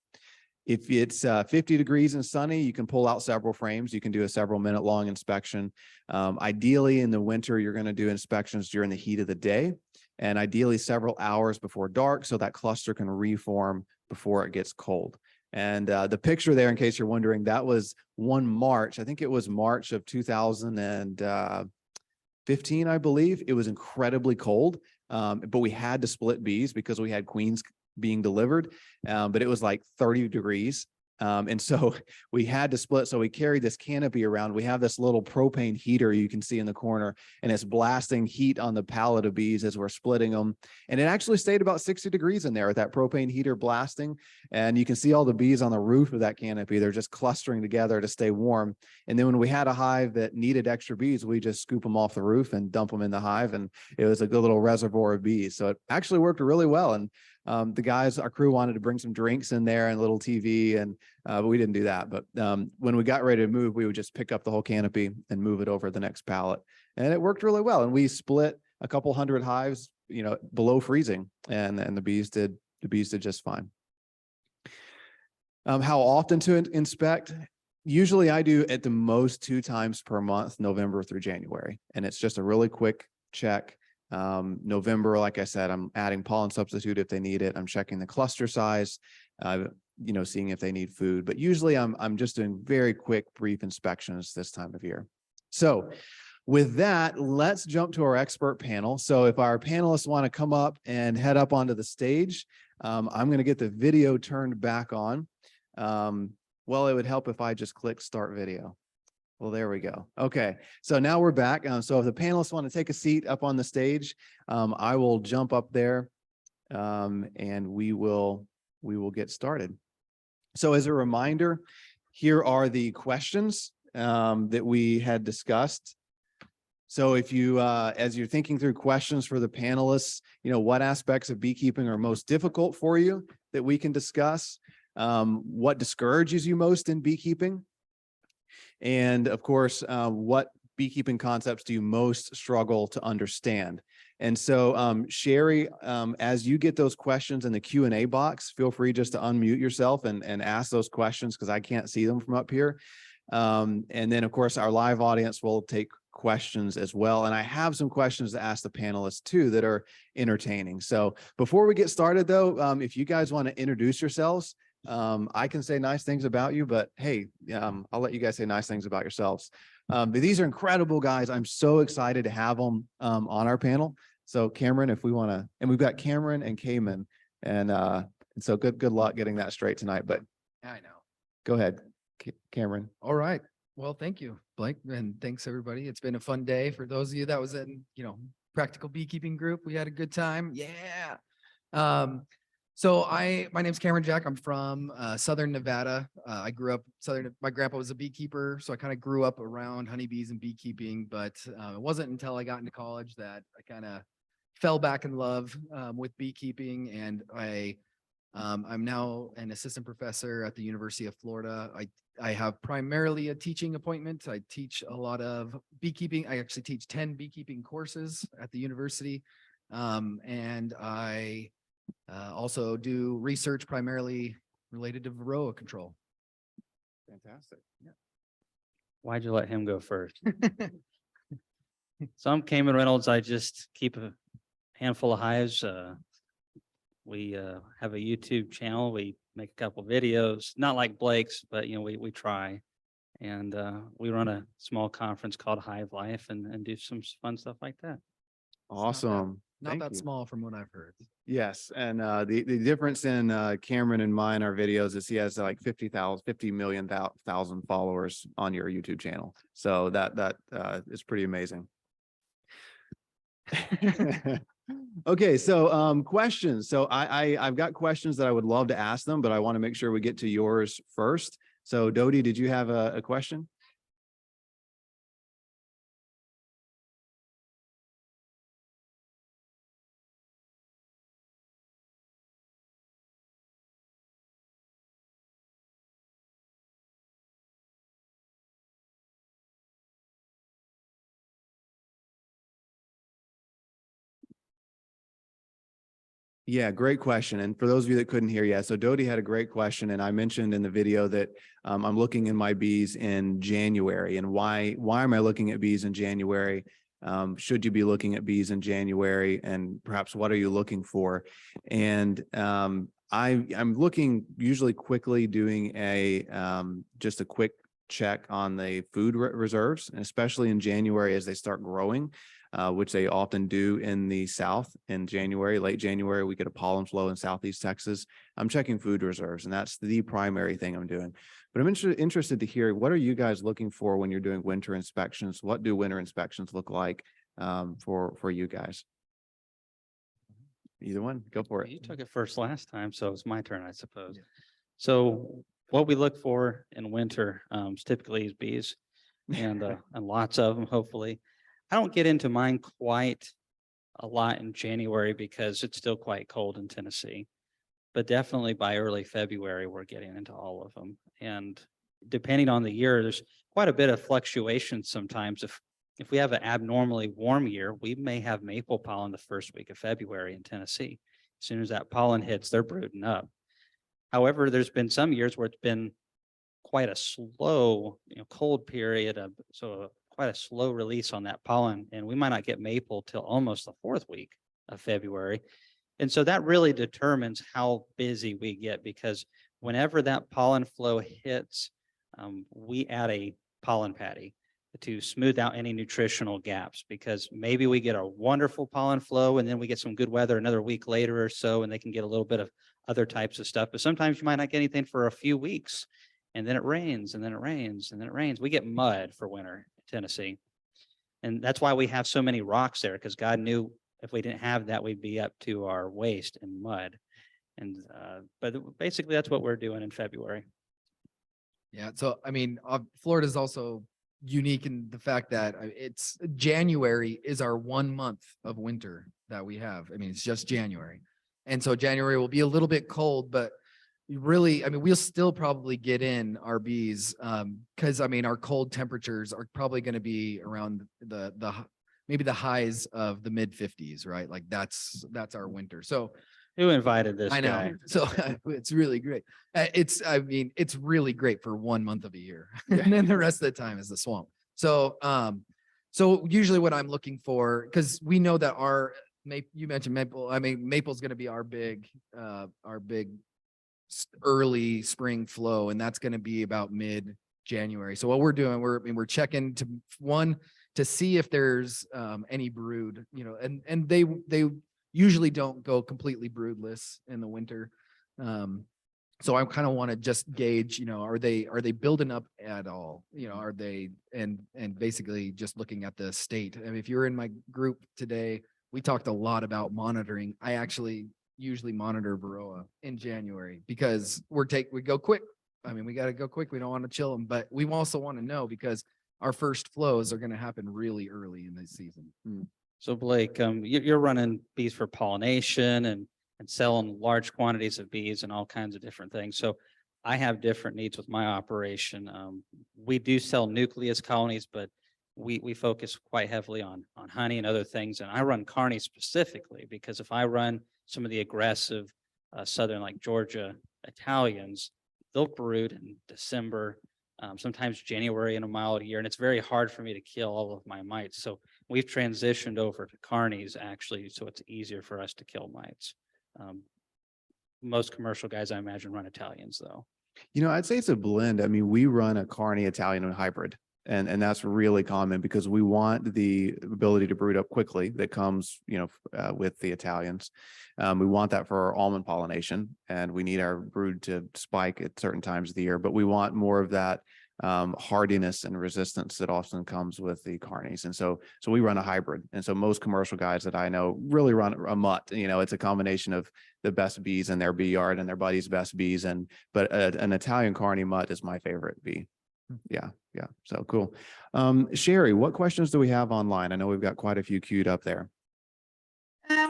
If it's 50 degrees and sunny, you can pull out several frames. You can do a several minute long inspection. Ideally in the winter, you're going to do inspections during the heat of the day, and ideally several hours before dark so that cluster can reform before it gets cold. And the picture there, in case you're wondering, that was one March. I think it was March of 2015, I believe. It was incredibly cold, but we had to split bees because we had queens being delivered, but it was like 30 degrees. And so we had to split. So we carried this canopy around. We have this little propane heater you can see in the corner, and it's blasting heat on the pallet of bees as we're splitting them. And it actually stayed about 60 degrees in there with that propane heater blasting. And you can see all the bees on the roof of that canopy. They're just clustering together to stay warm. And then when we had a hive that needed extra bees, we just scoop them off the roof and dump them in the hive. And it was a good little reservoir of bees. So it actually worked really well. And the guys, our crew, wanted to bring some drinks in there and a little TV, and but we didn't do that. But when we got ready to move, we would just pick up the whole canopy and move it over the next pallet, and it worked really well. And we split a couple hundred hives, you know, below freezing, and the bees did just fine. How often to inspect? Usually, I do at the most 2 times per month, November through January, and it's just a really quick check. November, like I said, I'm adding pollen substitute if they need it. I'm checking the cluster size, you know, seeing if they need food. But usually I'm just doing very quick, brief inspections this time of year. So with that, let's jump to our expert panel. So if our panelists want to come up and head up onto the stage, I'm going to get the video turned back on. Well, it would help if I just click start video. Well, there we go. Okay, so now we're back. So if the panelists want to take a seat up on the stage, I will jump up there and we will get started. So as a reminder, here are the questions that we had discussed. So if you, as you're thinking through questions for the panelists, what aspects of beekeeping are most difficult for you that we can discuss? What discourages you most in beekeeping? And of course, what beekeeping concepts do you most struggle to understand? And so, Sherry, as you get those questions in the Q&A box, feel free just to unmute yourself and ask those questions because I can't see them from up here. And then, of course, our live audience will take questions as well. And I have some questions to ask the panelists too that are entertaining. So before we get started, though, if you guys want to introduce yourselves, I can say nice things about you, but hey, I'll let you guys say nice things about yourselves. But these are incredible guys. I'm so excited to have them on our panel. So Cameron, if we want to, and we've got Cameron and Kaymon, and so good luck getting that straight tonight. But I know. go ahead, Cameron. All right. Well, thank you, Blake, and thanks everybody. It's been a fun day for those of you that was in, practical beekeeping group. We had a good time. Yeah. So my name's Kaymon Jack. I'm from Southern Nevada. I grew up my grandpa was a beekeeper, so I kind of grew up around honeybees and beekeeping, but it wasn't until I got into college that I kind of fell back in love with beekeeping, and I'm now an assistant professor at the University of Florida. I have primarily a teaching appointment. I teach a lot of beekeeping. I actually teach 10 beekeeping courses at the university. And I also do research primarily related to varroa control. Fantastic. Yeah. Why'd you let him go first? So I'm Kaymon Reynolds. I just keep a handful of hives. We have a YouTube channel. We make a couple videos, not like Blake's, but we try. And we run a small conference called Hive Life and do some fun stuff like that. Awesome. Not Thank that you. small from what I've heard. Yes, and the difference in Cameron and mine, our videos, is he has like 50 million followers on your YouTube channel. So that is pretty amazing. Okay, so questions. So I've got questions that I would love to ask them, but I want to make sure we get to yours first. So Dodie, did you have a question? Yeah, great question. And for those of you that couldn't hear, so Dodie had a great question. And I mentioned in the video that I'm looking at my bees in January. And why am I looking at bees in January? Should you be looking at bees in January? And perhaps what are you looking for? And I'm looking usually quickly doing just a quick check on the food reserves, and especially in January as they start growing. Which they often do in the South in January, late January, we get a pollen flow in Southeast Texas. I'm checking food reserves, and that's the primary thing I'm doing. But I'm interested to hear, what are you guys looking for when you're doing winter inspections? What do winter inspections look like for you guys? Either one, go for it. You took it first last time, so it's my turn, I suppose. Yeah. So what we look for in winter typically is bees and lots of them, hopefully. I don't get into mine quite a lot in January because it's still quite cold in Tennessee, but definitely by early February, we're getting into all of them. And depending on the year, there's quite a bit of fluctuation sometimes. If we have an abnormally warm year, we may have maple pollen the first week of February in Tennessee. As soon as that pollen hits, they're brooding up. However, there's been some years where it's been quite a slow, cold period of quite a slow release on that pollen, and we might not get maple till almost the 4th week of February. And so that really determines how busy we get, because whenever that pollen flow hits, we add a pollen patty to smooth out any nutritional gaps, because maybe we get a wonderful pollen flow and then we get some good weather another week later or so, and they can get a little bit of other types of stuff. But sometimes you might not get anything for a few weeks. and then it rains, and then it rains, and then it rains. We get mud for winter in Tennessee. And that's why we have so many rocks there, because God knew if we didn't have that, we'd be up to our waist in mud. And but basically that's what we're doing in February. Yeah. So, I mean, Florida is also unique in the fact that it's January is our 1 month of winter that we have. I mean, it's just January. And so January will be a little bit cold, but really, I mean, we'll still probably get in our bees because I mean, our cold temperatures are probably going to be around maybe the highs of the mid 50s, right? Like that's our winter. So Who invited this I know. guy? So it's really great. I mean, it's really great for 1 month of a year. And then the rest of the time is the swamp. So, so usually what I'm looking for, because we know that you mentioned maple. I mean, maple's going to be our big early spring flow, and that's going to be about mid-January. So what we're doing, we're checking to see if there's any brood, you know, and they usually don't go completely broodless in the winter. So I kind of want to just gauge, you know, are they building up at all? You know, are they and basically just looking at the state. I mean, if you're in my group today, we talked a lot about monitoring. I actually usually monitor Varroa in January because we go quick. I mean, we got to go quick. We don't want to chill them, but we also want to know because our first flows are going to happen really early in the season. So Blake, you're running bees for pollination and selling large quantities of bees and all kinds of different things. So I have different needs with my operation. We do sell nucleus colonies, but we focus quite heavily on honey and other things. And I run carnies specifically because if I run some of the aggressive southern, like Georgia Italians, they'll brood in December, sometimes January in a mild year. And it's very hard for me to kill all of my mites. So we've transitioned over to carnies actually, so it's easier for us to kill mites. Most commercial guys, I imagine, run Italians though. You know, I'd say it's a blend. I mean, we run a Carney Italian hybrid, and that's really common because we want the ability to brood up quickly that comes, you know, with the Italians. We want that for our almond pollination, and we need our brood to spike at certain times of the year, but we want more of that hardiness and resistance that often comes with the carnies. And so we run a hybrid. And so most commercial guys that I know really run a mutt. You know, it's a combination of the best bees in their bee yard and their buddies' best bees. But an Italian carney mutt is my favorite bee. Yeah. So cool. Sherry, what questions do we have online? I know we've got quite a few queued up there.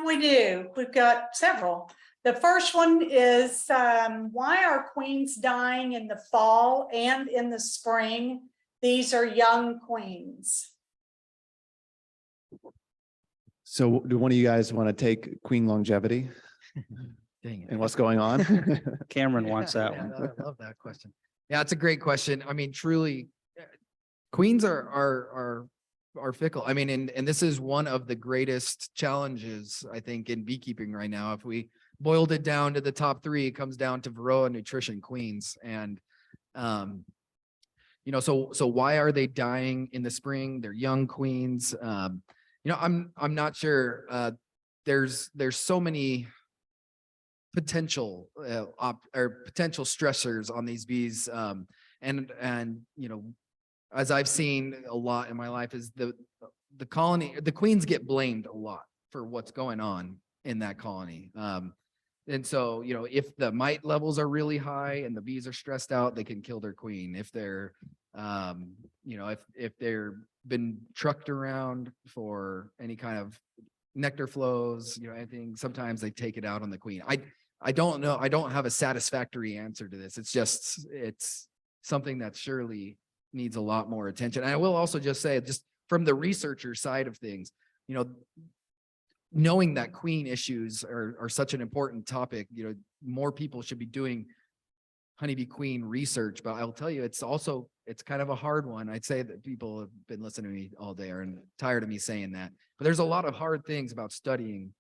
We do. We've got several. The first one is why are queens dying in the fall and in the spring? These are young queens. So do one of you guys want to take queen longevity Dang it. and what's going on? Cameron wants that Yeah, one. I love that question. Yeah, it's a great question. I mean, truly, queens are fickle. I mean, and this is one of the greatest challenges, I think, in beekeeping right now. If we boiled it down to the top three, it comes down to Varroa, nutrition, queens. And, you know, so why are they dying in the spring? They're young queens. You know, I'm not sure. There's so many potential potential stressors on these bees. And, you know, as I've seen a lot in my life is the queens get blamed a lot for what's going on in that colony. And so, you know, if the mite levels are really high and the bees are stressed out, they can kill their queen. If they're, you know, if they're been trucked around for any kind of nectar flows, you know, anything, sometimes they take it out on the queen. I don't know. I don't have a satisfactory answer to this. It's something that surely needs a lot more attention. And I will also just say, just from the researcher side of things, you know, knowing that queen issues are such an important topic, you know, more people should be doing honeybee queen research, but I'll tell you, it's kind of a hard one. I'd say that people have been listening to me all day and tired of me saying that, but there's a lot of hard things about studying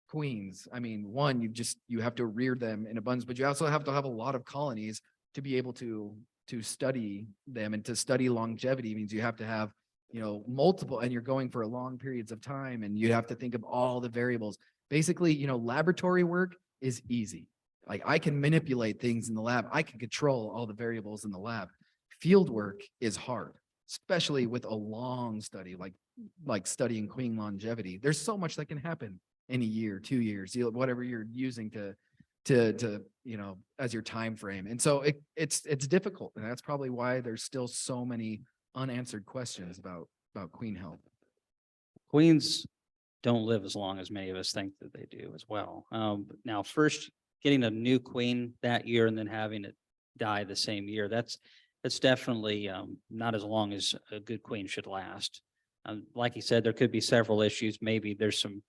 queens. I mean, one, you have to rear them in abundance, but you also have to have a lot of colonies to be able to study them. And to study longevity means you have to have, you know, multiple, and you're going for long periods of time, and you have to think of all the variables. Basically, you know, laboratory work is easy. Like I can manipulate things in the lab. I can control all the variables in the lab. Field work is hard, especially with a long study, like studying queen longevity. There's so much that can happen in a year, 2 years, whatever you're using to as your time frame. And so it's difficult. And that's probably why there's still so many unanswered questions about queen health. Queens don't live as long as many of us think that they do as well. Now, first getting a new queen that year and then having it die the same year, that's definitely not as long as a good queen should last. Like you said, there could be several issues. Maybe there's some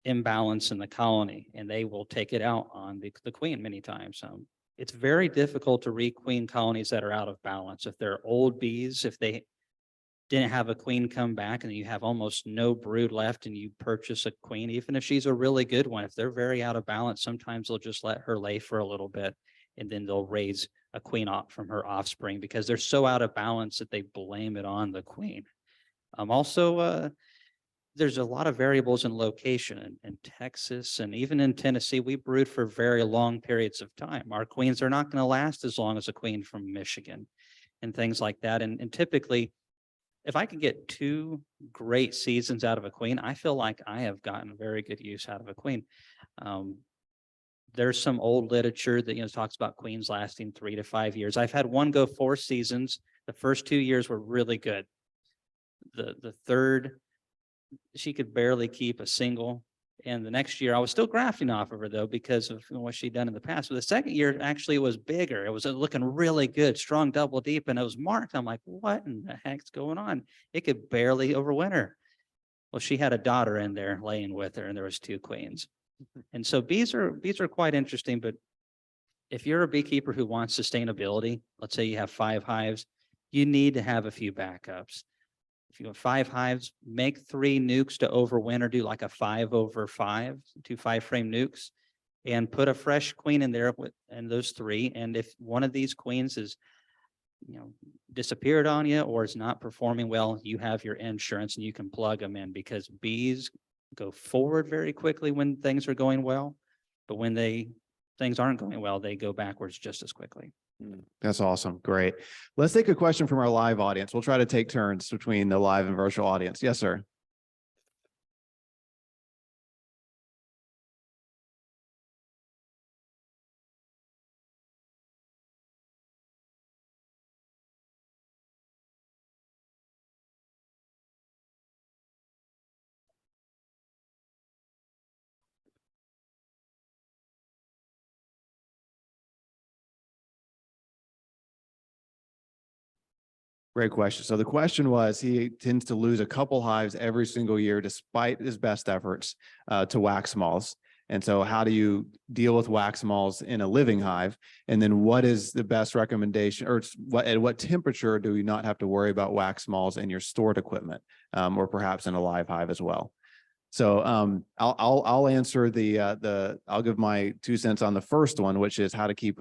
imbalance in the colony and they will take it out on the queen many times. It's very difficult to requeen colonies that are out of balance. If they're old bees, if they didn't have a queen come back and you have almost no brood left and you purchase a queen, even if she's a really good one, if they're very out of balance, sometimes they'll just let her lay for a little bit and then they'll raise a queen off from her offspring because they're so out of balance that they blame it on the queen. Also, there's a lot of variables in location in Texas and even in Tennessee. We brood for very long periods of time. Our queens are not going to last as long as a queen from Michigan and things like that. And typically, if I can get 2 great seasons out of a queen, I feel like I have gotten very good use out of a queen. There's some old literature that talks about queens lasting 3 to 5 years. I've had one go 4 seasons. The first 2 years were really good. The third, she could barely keep a single. And the next year I was still grafting off of her though, because of what she'd done in the past. But the second year, actually it was bigger. It was looking really good, strong double deep, and it was marked. I'm like, what in the heck's going on? It could barely overwinter. Well, she had a daughter in there laying with her and there was 2 queens. And so bees are quite interesting, but if you're a beekeeper who wants sustainability, let's say you have 5 hives, you need to have a few backups. If you have 5 hives, make 3 nukes to overwinter, do like a 5/5, 2 5-frame nukes, and put a fresh queen in there and those 3. And if one of these queens is, disappeared on you or is not performing well, you have your insurance and you can plug them in, because bees go forward very quickly when things are going well, but when things aren't going well, they go backwards just as quickly. That's awesome. Great. Let's take a question from our live audience. We'll try to take turns between the live and virtual audience. Yes, sir. Great question. So the question was, he tends to lose a couple hives every single year, despite his best efforts to wax moths. And so how do you deal with wax moths in a living hive? And then what is the best recommendation, or at what temperature do you not have to worry about wax moths in your stored equipment, or perhaps in a live hive as well? So I'll answer I'll give my 2 cents on the first one, which is how to keep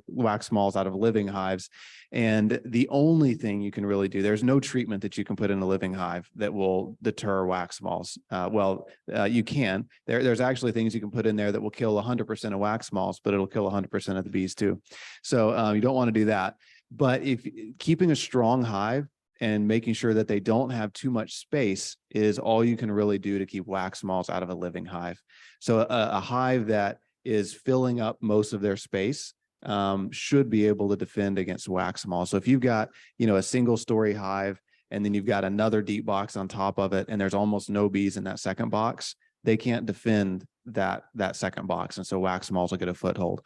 wax moths out of living hives. And the only thing you can really do, there's no treatment that you can put in a living hive that will deter wax moths. You can. There's actually things you can put in there that will kill 100% of wax moths, but it'll kill 100% of the bees too. So you don't want to do that. But if keeping a strong hive and making sure that they don't have too much space is all you can really do to keep wax moths out of a living hive. So a hive that is filling up most of their space should be able to defend against wax moths. So if you've got, a single story hive and then you've got another deep box on top of it and there's almost no bees in that second box, they can't defend that second box. And so wax moths will get a foothold.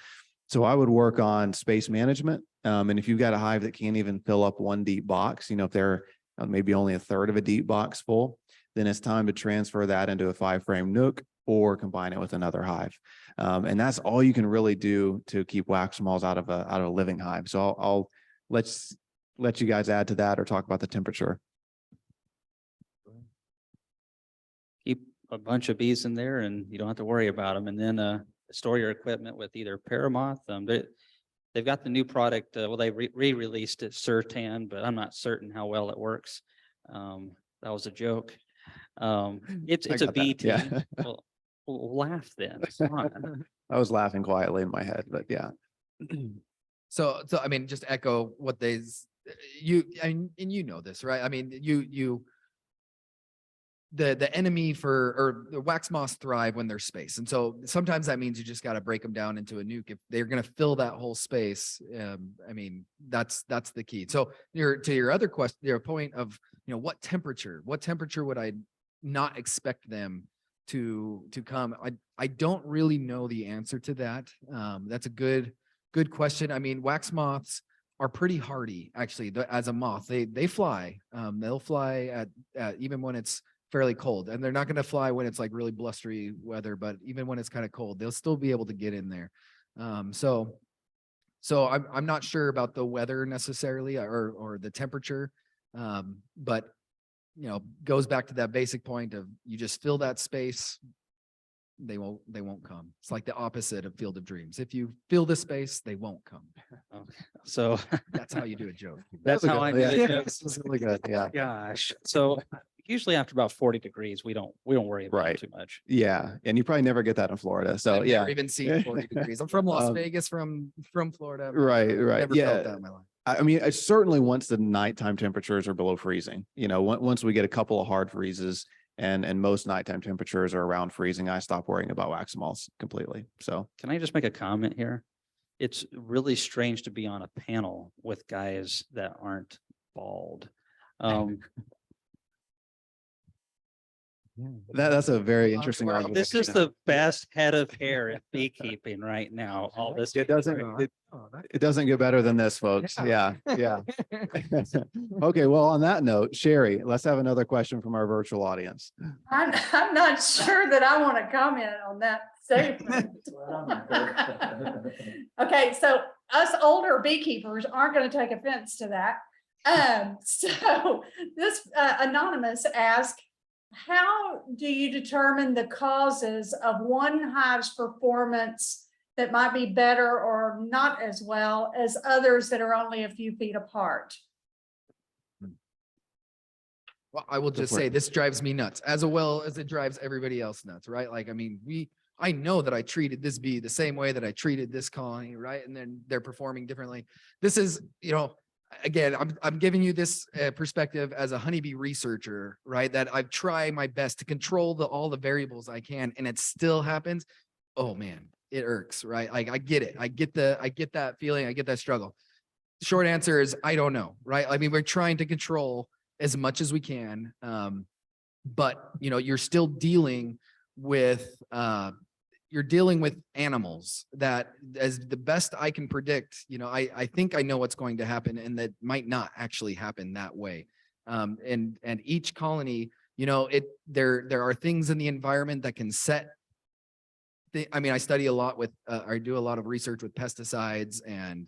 So I would work on space management. And if you've got a hive that can't even fill up one deep box, if they're maybe only a third of a deep box full, then it's time to transfer that into a 5-frame nook or combine it with another hive. And that's all you can really do to keep wax moths out of a living hive. So I'll let you guys add to that or talk about the temperature. Keep a bunch of bees in there and you don't have to worry about them. And then store your equipment with either paramoth. They've got the new product. They re-released it, Surtan, but I'm not certain how well it works. That was a joke. It's a BT. Yeah. Well, laugh then. Come on. I was laughing quietly in my head, but yeah. So I mean, just echo what and you know this, right? I mean, the enemy or the wax moths thrive when there's space. And so sometimes that means you just got to break them down into a nuke. If they're going to fill that whole space, I mean, that's the key. So to your other question, your point of, what temperature would I not expect them to come? I don't really know the answer to that. That's a good question. I mean, wax moths are pretty hardy, actually. As a moth, they fly. They'll fly at even when it's fairly cold, and they're not going to fly when it's like really blustery weather, but even when it's kind of cold, they'll still be able to get in there. So I'm not sure about the weather necessarily or the temperature, but goes back to that basic point of you just fill that space, they won't come. It's like the opposite of Field of Dreams. If you fill the space, they won't come. Okay. So That's how you do a joke. that's how I do it. This is really good. Yeah. Gosh. So usually after about 40 degrees, we don't worry about it Right. too much. Yeah. And you probably never get that in Florida. So I've yeah. never even seen 40 degrees. I'm from Las Um, Vegas, from Florida. Right. Never Yeah. felt that in my life. I mean, certainly once the nighttime temperatures are below freezing, once we get a couple of hard freezes and most nighttime temperatures are around freezing, I stop worrying about wax moths completely. So Can I just make a comment here? It's really strange to be on a panel with guys that aren't bald. that's a very interesting Wow. argument. This is the best head of hair in beekeeping right now. All this. It doesn't, it doesn't get better than this, folks. Yeah. Yeah. Okay. Well, on that note, Sherry, let's have another question from our virtual audience. I'm not sure that I want to comment on that statement. Okay, so us older beekeepers aren't going to take offense to that. So this anonymous asked, how do you determine the causes of one hive's performance that might be better or not as well as others that are only a few feet apart? Well, I will just say this drives me nuts as well as it drives everybody else nuts, right? Like, I mean, I know that I treated this bee the same way that I treated this colony, right? And then they're performing differently. This is, again, I'm giving you this perspective as a honeybee researcher, right? That I've tried my best to control all the variables I can, and it still happens. Oh man, it irks, right? Like I get it. I get that feeling. I get that struggle. The short answer is I don't know, right? I mean, we're trying to control as much as we can, but you're still dealing with animals that, as the best I can predict, I think I know what's going to happen, and that might not actually happen that way. And each colony, there are things in the environment that can set. I study a lot with, I do a lot of research with pesticides and,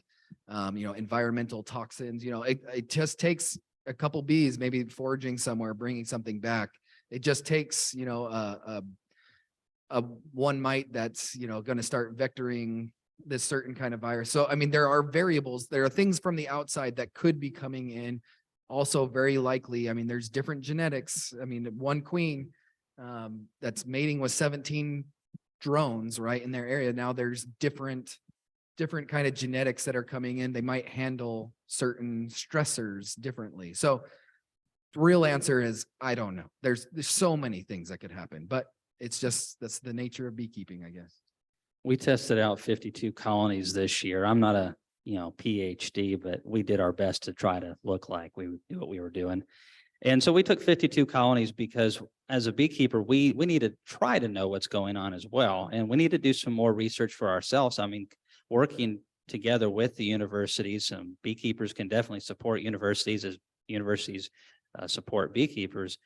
environmental toxins. It just takes a couple bees, maybe foraging somewhere, bringing something back. It just takes, a one mite that's going to start vectoring this certain kind of virus. So I mean, there are variables, there are things from the outside that could be coming in. Also very likely, I mean, there's different genetics. I mean, one queen that's mating with 17 drones right in their area. Now there's different kind of genetics that are coming in. They might handle certain stressors differently. So the real answer is I don't know. There's so many things that could happen, but that's the nature of beekeeping, I guess. We tested out 52 colonies this year. I'm not a PhD, but we did our best to try to look like we knew what we were doing. And so we took 52 colonies because as a beekeeper, we need to try to know what's going on as well. And we need to do some more research for ourselves. I mean, working together with the universities, beekeepers can definitely support universities as universities support beekeepers.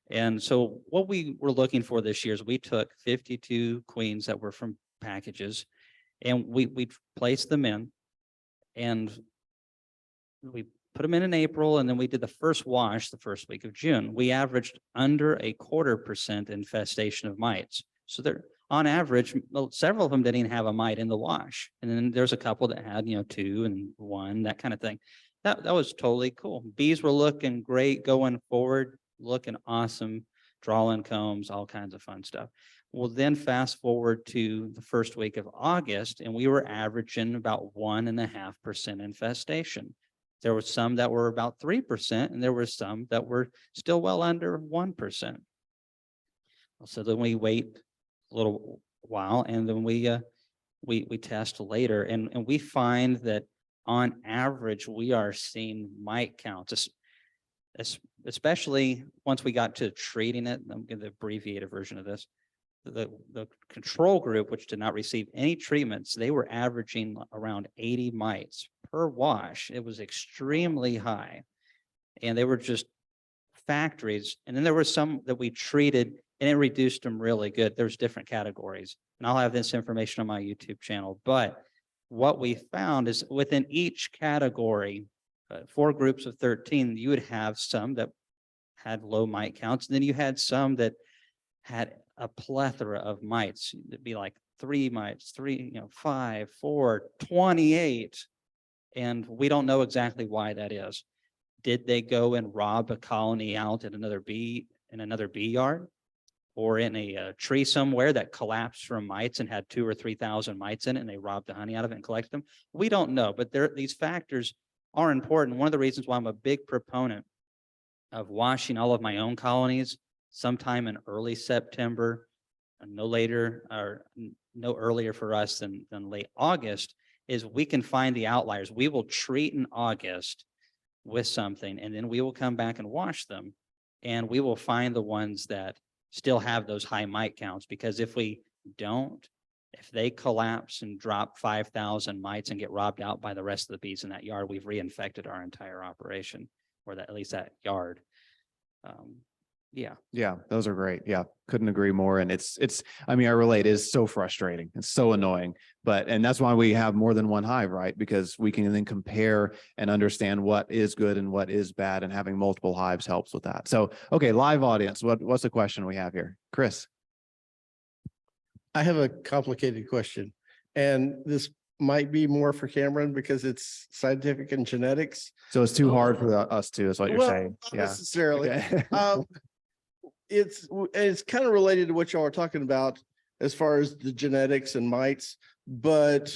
And so what we were looking for this year is we took 52 queens that were from packages, and we placed them in, and we put them in April, and then we did the first wash the first week of June. We averaged under 0.25% infestation of mites. So they're on average, several of them didn't even have a mite in the wash. And then there's a couple that had, 2 and 1, that kind of thing. That was totally cool. Bees were looking great going forward, looking awesome, drawing combs, all kinds of fun stuff. Well, then fast forward to the first week of August, and we were averaging about 1.5% infestation. There were some that were about 3%, and there were some that were still well under 1%. So then we wait a little while, and then we test later, and we find that on average we are seeing mite counts, especially once we got to treating it. I'm giving the abbreviated version of this. The control group, which did not receive any treatments, they were averaging around 80 mites per wash. It was extremely high, and they were just factories. And then there were some that we treated, and it reduced them really good. There's different categories, and I'll have this information on my YouTube channel. But what we found is within each category, 4 groups of 13, you would have some that had low mite counts, and then you had some that had a plethora of mites. It'd be like 3 mites, 5, 4, 28. And we don't know exactly why that is. Did they go and rob a colony out at another bee yard, or in a tree somewhere that collapsed from mites and had 2,000 or 3,000 mites in it, and they robbed the honey out of it and collected them? We don't know, but these factors are important. One of the reasons why I'm a big proponent of washing all of my own colonies sometime in early September, no later or no earlier for us than late August, is we can find the outliers. We will treat in August with something, and then we will come back and wash them, and we will find the ones that still have those high mite counts. Because if we don't, if they collapse and drop 5,000 mites and get robbed out by the rest of the bees in that yard, we've reinfected our entire operation, or at least that yard. Yeah, those are great. Yeah, couldn't agree more. And I mean, I relate, it's so frustrating. It's so annoying, and that's why we have more than one hive, right? Because we can then compare and understand what is good and what is bad, and having multiple hives helps with that. So, okay, live audience, what's the question we have here? Chris. I have a complicated question, and this might be more for Cameron because it's scientific and genetics. So it's too hard for us too, is what you're saying. Not Yeah. necessarily. Okay. It's kind of related to what y'all are talking about as far as the genetics and mites. But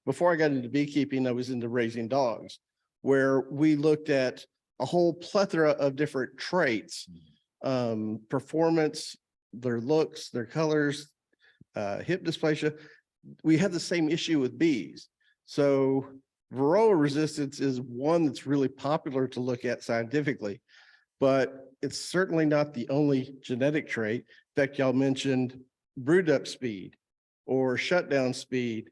before I got into beekeeping, I was into raising dogs, where we looked at a whole plethora of different traits, performance, their looks, their colors, hip dysplasia. We have the same issue with bees. So varroa resistance is one that's really popular to look at scientifically, but it's certainly not the only genetic trait. In fact, y'all mentioned brood up speed or shutdown speed,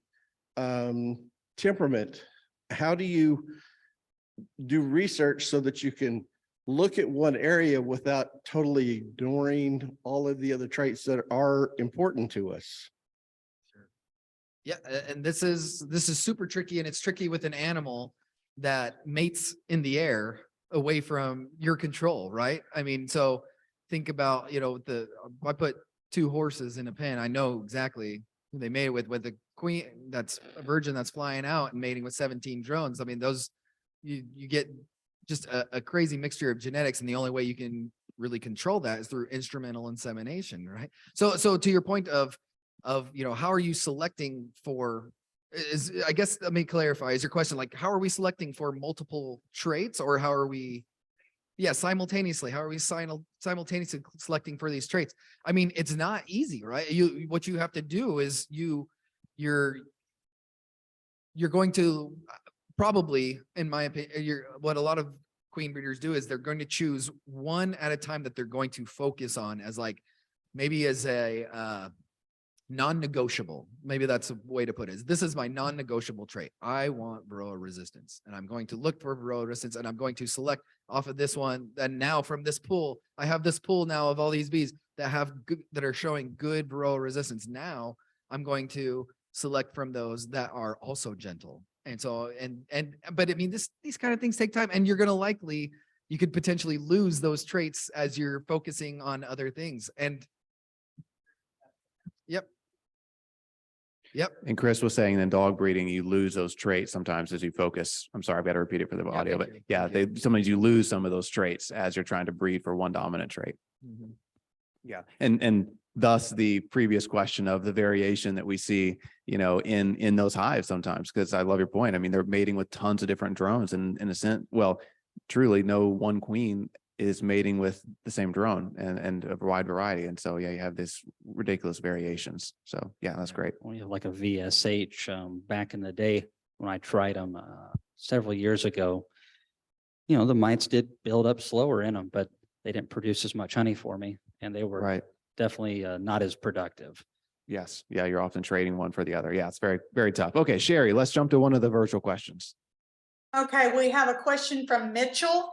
temperament. How do you do research so that you can look at one area without totally ignoring all of the other traits that are important to us? Yeah, and this is super tricky, and it's tricky with an animal that mates in the air away from your control, right? I mean, so think about, I put 2 horses in a pen. I know exactly who they mate with the queen, that's a virgin that's flying out and mating with 17 drones. I mean, those, you get just a crazy mixture of genetics, and the only way you can really control that is through instrumental insemination, right? So to your point of how are you selecting for, I guess, let me clarify, is your question like, how are we selecting for multiple traits, or how are we, simultaneously, how are we simultaneously selecting for these traits? I mean, it's not easy, right? What you have to do is you're going to probably, in my opinion, what a lot of queen breeders do is they're going to choose one at a time that they're going to focus on as maybe as a, non-negotiable. Maybe that's a way to put it. This is my non-negotiable trait. I want varroa resistance, and I'm going to look for varroa resistance, and I'm going to select off of this one. And now from this pool, I have this pool now of all these bees that are showing good varroa resistance. Now I'm going to select from those that are also gentle. And so, but I mean, these kind of things take time, and you could potentially lose those traits as you're focusing on other things. And Yep. And Chris was saying, then dog breeding, you lose those traits sometimes as you focus. I'm sorry, I've got to repeat it for the audio, but sometimes you lose some of those traits as you're trying to breed for one dominant trait. Mm-hmm. Yeah. And thus the previous question of the variation that we see, in those hives sometimes, because I love your point. I mean, they're mating with tons of different drones, and in a sense, well, truly no one queen is mating with the same drone, and a wide variety. And so, yeah, you have this ridiculous variations. So yeah, that's great. We have like a VSH back in the day when I tried them several years ago. The mites did build up slower in them, but they didn't produce as much honey for me, and they were Right. definitely not as productive. Yes. Yeah. You're often trading one for the other. Yeah. It's very, very tough. Okay, Sherry, let's jump to one of the virtual questions. Okay, we have a question from Mitchell.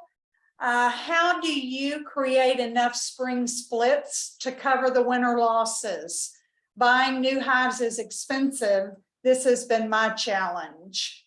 How do you create enough spring splits to cover the winter losses? Buying new hives is expensive. This has been my challenge.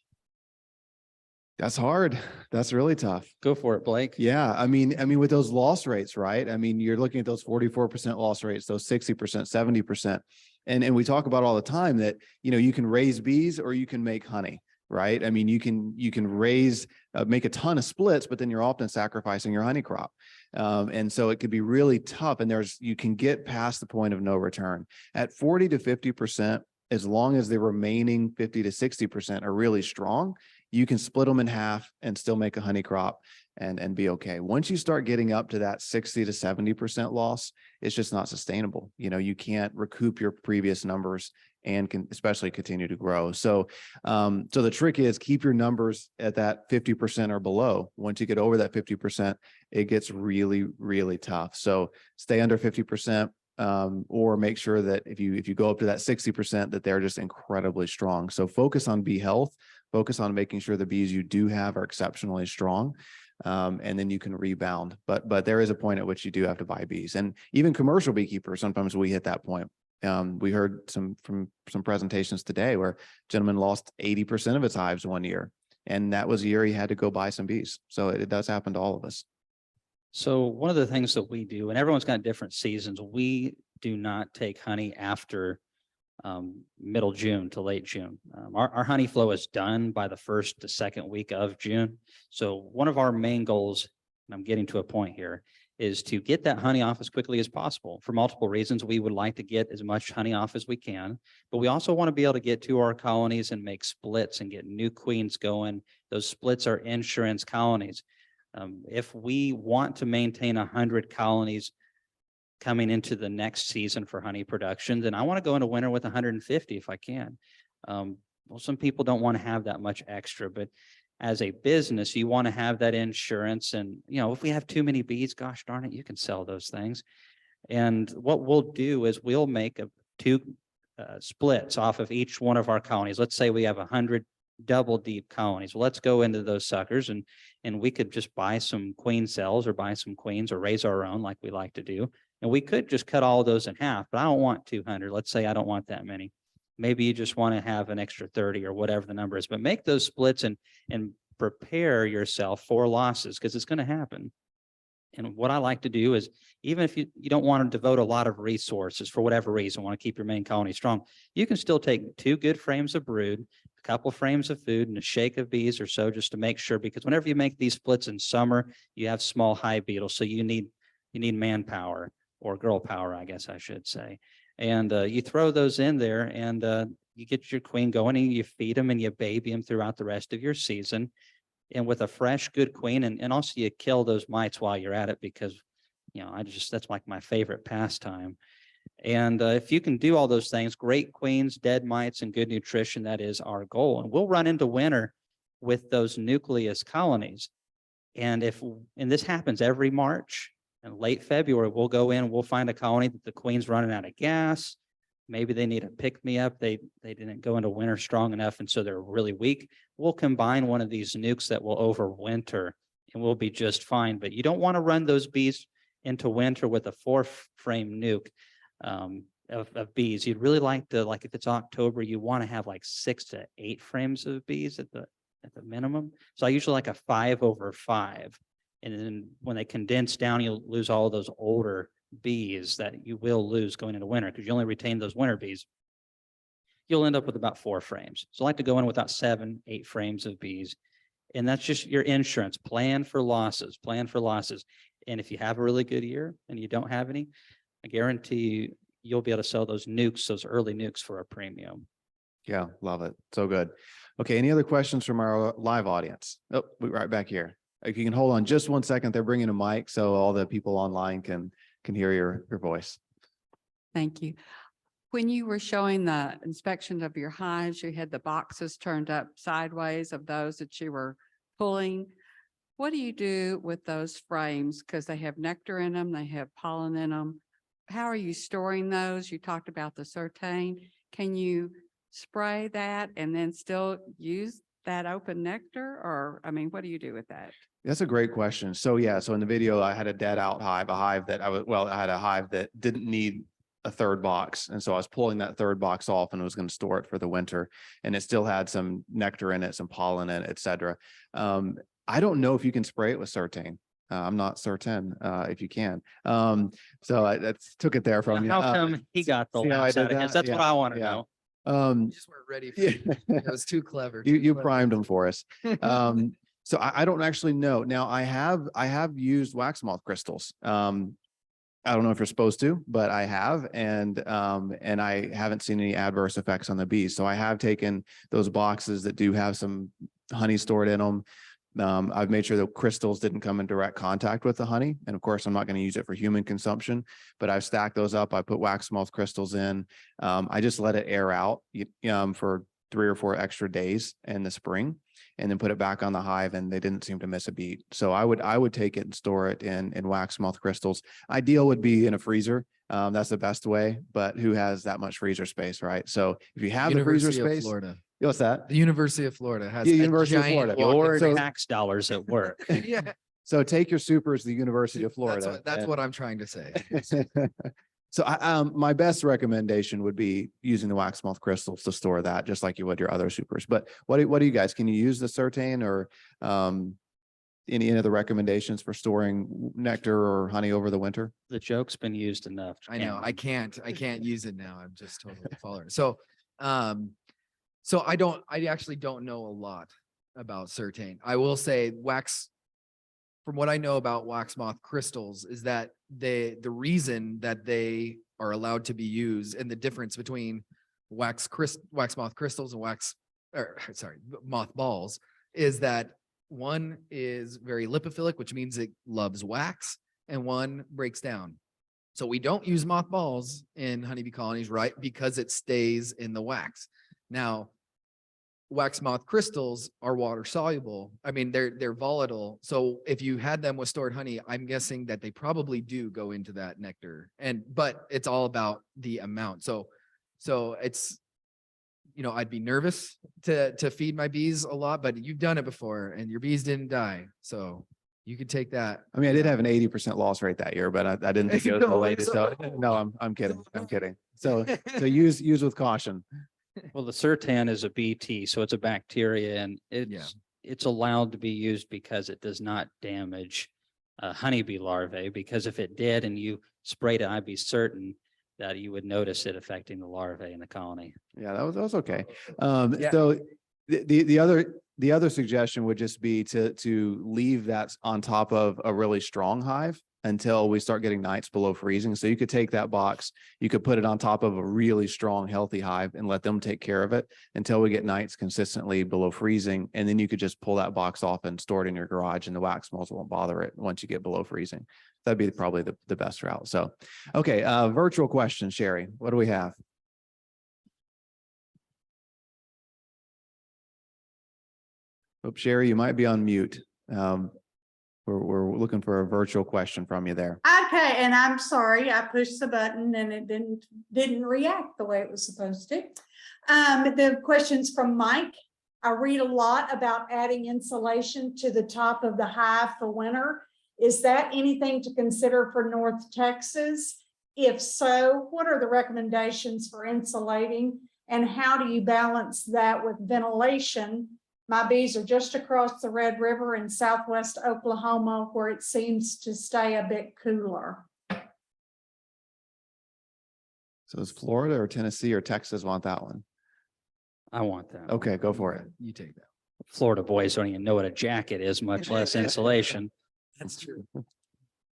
That's hard. That's really tough. Go for it, Blake. Yeah. I mean, with those loss rates, right? I mean, you're looking at those 44% loss rates, those 60%, 70%. And we talk about all the time that, you can raise bees or you can make honey, right? I mean, you can raise, make a ton of splits, but then you're often sacrificing your honey crop. And so it could be really tough. And you can get past the point of no return at 40 to 50%, as long as the remaining 50 to 60% are really strong, you can split them in half and still make a honey crop and be okay. Once you start getting up to that 60 to 70% loss, it's just not sustainable. You can't recoup your previous numbers and can especially continue to grow. So, so the trick is keep your numbers at that 50% or below. Once you get over that 50%, it gets really, really tough. So stay under 50%. Or make sure that if you go up to that 60%, that they're just incredibly strong. So focus on bee health, focus on making sure the bees you do have are exceptionally strong. And then you can rebound. But there is a point at which you do have to buy bees. And even commercial beekeepers, sometimes we hit that point. We heard from some presentations today where a gentleman lost 80% of his hives one year. And that was a year he had to go buy some bees. So it does happen to all of us. So one of the things that we do, and everyone's got different seasons, we do not take honey after middle June to late June. Our honey flow is done by the first to second week of June. So one of our main goals, and I'm getting to a point here, is to get that honey off as quickly as possible. For multiple reasons, we would like to get as much honey off as we can, but we also want to be able to get to our colonies and make splits and get new queens going. Those splits are insurance colonies. If we want to maintain 100 colonies coming into the next season for honey production, then I want to go into winter with 150 if I can. Well, some people don't want to have that much extra, but as a business, you want to have that insurance. And, if we have too many bees, gosh darn it, you can sell those things. And what we'll do is we'll make two splits off of each one of our colonies. Let's say we have 100 double deep colonies. Well, let's go into those suckers and we could just buy some queen cells or buy some queens or raise our own like we like to do. And we could just cut all those in half, but I don't want 200. Let's say I don't want that many. Maybe you just want to have an extra 30 or whatever the number is, but make those splits and prepare yourself for losses because it's going to happen. And what I like to do is, even if you don't want to devote a lot of resources for whatever reason, want to keep your main colony strong, you can still take 2 good frames of brood, a couple frames of food, and a shake of bees or so, just to make sure, because whenever you make these splits in summer, you have small hive beetles. So you need manpower, or girl power, I guess I should say. And you throw those in there and you get your queen going and you feed them and you baby them throughout the rest of your season. And with a fresh, good queen, and also you kill those mites while you're at it, because, that's like my favorite pastime. And if you can do all those things, great queens, dead mites, and good nutrition, that is our goal. And we'll run into winter with those nucleus colonies. And this happens every March and late February, we'll go in, we'll find a colony that the queen's running out of gas. Maybe they need a pick-me-up. They didn't go into winter strong enough, and so they're really weak. We'll combine one of these nukes that will overwinter, and we'll be just fine. But you don't want to run those bees into winter with a 4-frame nuke of bees. You'd really like to, like if it's October, you want to have like 6 to 8 frames of bees at the minimum. So I usually like a 5/5. And then when they condense down, you'll lose all those older bees that you will lose going into winter, because you only retain those winter bees. You'll end up with about 4 frames. So I like to go in with about 7, 8 frames of bees. And that's just your insurance. Plan for losses, plan for losses. And if you have a really good year and you don't have any, I guarantee you'll be able to sell those nukes, those early nukes for a premium. Yeah, love it. So good. Okay, any other questions from our live audience? Oh, we're right back here. If you can hold on just 1 second, they're bringing a mic so all the people online can hear your voice. Thank you. When you were showing the inspection of your hives, you had the boxes turned up sideways of those that you were pulling. What do you do with those frames? Because they have nectar in them, they have pollen in them. How are you storing those? You talked about the sertane. Can you spray that and then still use that open nectar? Or, I mean, what do you do with that? That's a great question. So yeah, so in the video, I had a dead out hive, a hive that I had a hive that didn't need a third box. And so I was pulling that third box off and was going to store it for the winter. And it still had some nectar in it, some pollen in it, et cetera. I don't know if you can spray it with sertane. I'm not certain if you can. So I took it there from you. How come he got the see how I laughs did out of his? that? That's what I want to Yeah. know. You just weren't ready for it. It was too clever. You too clever. primed them for us. So I don't actually know. Now I have used wax moth crystals. I don't know if you're supposed to, but I have, and I haven't seen any adverse effects on the bees. So I have taken those boxes that do have some honey stored in them. I've made sure the crystals didn't come in direct contact with the honey. And of course, I'm not going to use it for human consumption, but I've stacked those up. I put wax moth crystals in. I just let it air out for 3 or 4 extra days in the spring, and then put it back on the hive, and they didn't seem to miss a beat. So I would take it and store it in wax moth crystals. Ideal would be in a freezer. That's the best way, but who has that much freezer space, right? So if you have the freezer University of space, Florida. what's that? The University of Florida has Yeah, a University of giant Florida. walk-in Your So- tax dollars at work. yeah, So take your supers to the University of Florida. that's what I'm trying to say. So my best recommendation would be using the wax moth crystals to store that, just like you would your other supers. But what do you guys, can you use the sertane or any other recommendations for storing nectar or honey over the winter? The joke's been used enough. I know. I can't use it now. I'm just totally following. So, I actually don't know a lot about sertane. I will say from what I know about wax moth crystals is that the reason that they are allowed to be used and the difference between wax moth crystals and moth balls is that one is very lipophilic, which means it loves wax, and one breaks down. So we don't use moth balls in honeybee colonies, right? Because it stays in the wax. Now, wax moth crystals are water soluble. I mean, they're volatile. So if you had them with stored honey, I'm guessing that they probably do go into that nectar. But it's all about the amount. So it's, I'd be nervous to feed my bees a lot, but you've done it before and your bees didn't die. So you could take that. I mean, I did have an 80% loss rate that year, but I didn't think it was No, related. So no, I'm kidding. I'm kidding. So use with caution. Well, the sertan is a BT, so it's a bacteria, and it's allowed to be used because it does not damage honeybee larvae. Because if it did, and you sprayed it, I'd be certain that you would notice it affecting the larvae in the colony. Yeah, that was okay. So the other suggestion would just be to leave that on top of a really strong hive until we start getting nights below freezing. So you could take that box, you could put it on top of a really strong, healthy hive and let them take care of it until we get nights consistently below freezing. And then you could just pull that box off and store it in your garage, and the wax moths won't bother it once you get below freezing. That'd be probably the best route. So, okay, virtual question, Sherry, what do we have? Oops, Sherry, you might be on mute. We're looking for a virtual question from you there. Okay, and I'm sorry, I pushed the button and it didn't react the way it was supposed to. The question's from Mike. I read a lot about adding insulation to the top of the hive for winter. Is that anything to consider for North Texas? If so, what are the recommendations for insulating, and how do you balance that with ventilation? My bees are just across the Red River in southwest Oklahoma, where it seems to stay a bit cooler. So is Florida or Tennessee or Texas want that one? I want that. Okay, go for it. You take that. Florida boys don't even know what a jacket is, much less insulation. That's true.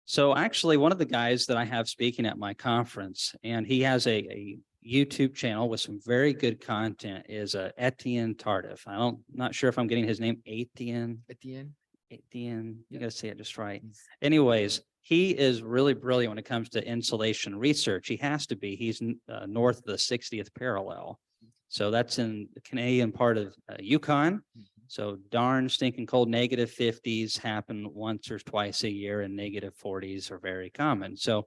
So actually, one of the guys that I have speaking at my conference, and he has a YouTube channel with some very good content, is Etienne Tardif. Not sure if I'm getting his name. Etienne, you gotta say it just right. Anyways, he is really brilliant when it comes to insulation research. He has to be. He's north of the 60th parallel. So that's in the Canadian part of Yukon. So darn stinking cold, -50s happen once or twice a year, and -40s are very common. So,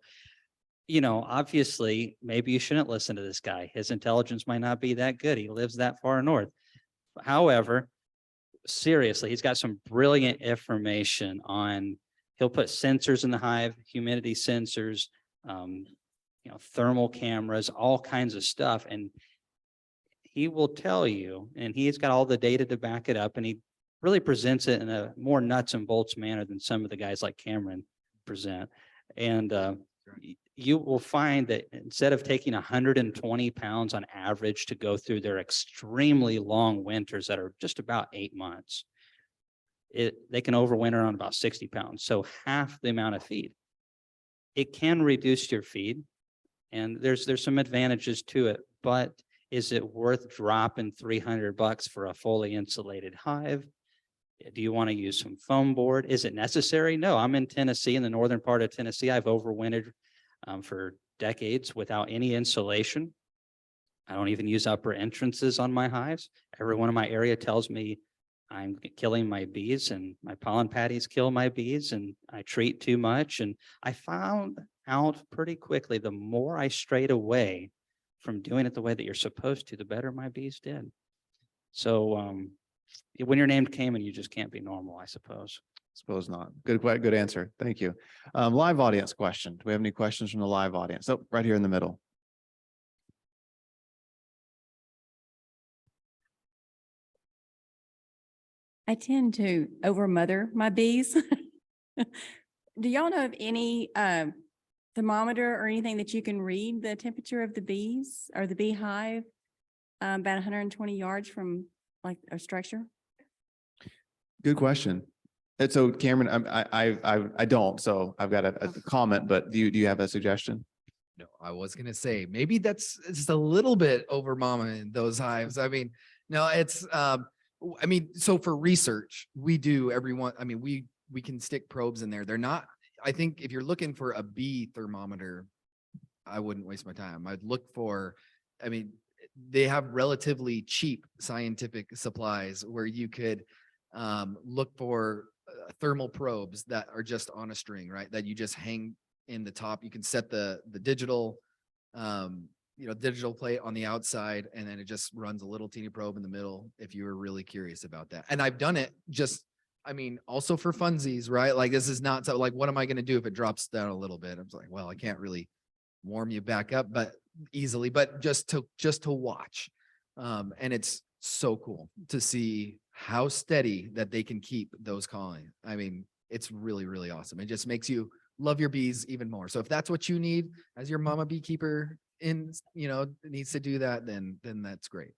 you know, obviously, maybe you shouldn't listen to this guy. His intelligence might not be that good. He lives that far north. However, seriously, he's got some brilliant information on, he'll put sensors in the hive, humidity sensors, you know, thermal cameras, all kinds of stuff. And he will tell you, and he's got all the data to back it up, and he really presents it in a more nuts and bolts manner than some of the guys like Cameron present. And you will find that instead of taking 120 pounds on average to go through their extremely long winters that are just about 8 months, they can overwinter on about 60 pounds. So half the amount of feed. It can reduce your feed, and there's some advantages to it, but is it worth dropping $300 for a fully insulated hive? Do you want to use some foam board? Is it necessary? No, I'm in Tennessee, in the northern part of Tennessee. I've overwintered for decades without any insulation. I don't even use upper entrances on my hives. Everyone in my area tells me I'm killing my bees, and my pollen patties kill my bees, and I treat too much. And I found out pretty quickly, the more I strayed away from doing it the way that you're supposed to, the better my bees did. So when you're named Kaymon, you just can't be normal, I suppose. Suppose not. Good answer. Thank you. Live audience question. Do we have any questions from the live audience? Oh, right here in the middle. I tend to overmother my bees. Do y'all know of any thermometer or anything that you can read the temperature of the bees or the beehive about 120 yards from like a structure? Good question. And so Cameron, I don't, so I've got a comment, but do you have a suggestion? No, I was gonna say maybe that's just a little bit over mama in those hives. I mean, no, it's I mean, so for research, we do everyone. I mean, we can stick probes in there. They're not, I think if you're looking for a bee thermometer, I wouldn't waste my time. I'd look for, I mean, they have relatively cheap scientific supplies where you could look for thermal probes that are just on a string, right? That you just hang in the top. You can set the digital, digital plate on the outside, and then it just runs a little teeny probe in the middle if you were really curious about that. And I've done it just, I mean, also for funsies, right? Like this is not so like, what am I going to do if it drops down a little bit? I'm like, well, I can't really warm you back up, but easily, but just to watch. And it's so cool to see how steady that they can keep those colonies. I mean, it's really, really awesome. It just makes you love your bees even more. So if that's what you need as your mama beekeeper needs to do that, then that's great.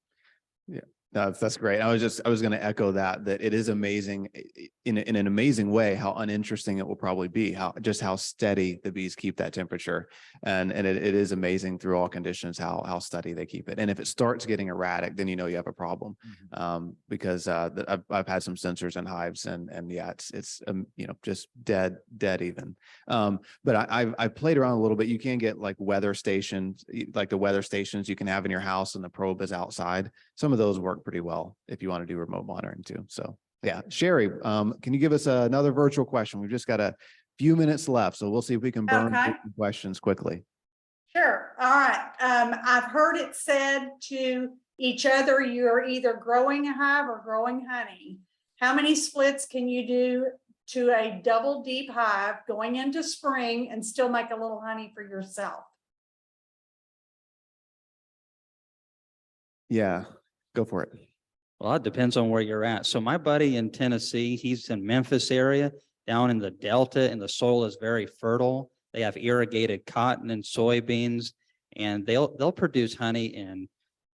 Yeah. That's great. I was going to echo that it is amazing in an amazing way how uninteresting it will probably be, how steady the bees keep that temperature. And it is amazing through all conditions, how steady they keep it. And if it starts getting erratic, then you know you have a problem. Because I've had some sensors in hives and yeah, it's just dead even. But I've played around a little bit. You can get like weather stations, like the weather stations you can have in your house and the probe is outside. Some of those work pretty well if you want to do remote monitoring too. So yeah, Sherry, can you give us another virtual question? We've just got a few minutes left, so we'll see if we can burn Okay. questions quickly. Sure. All right. I've heard it said to each other, you're either growing a hive or growing honey. How many splits can you do to a double deep hive going into spring and still make a little honey for yourself? Yeah, go for it. Well, it depends on where you're at. So my buddy in Tennessee, he's in Memphis area, down in the Delta, and the soil is very fertile. They have irrigated cotton and soybeans, and they'll produce honey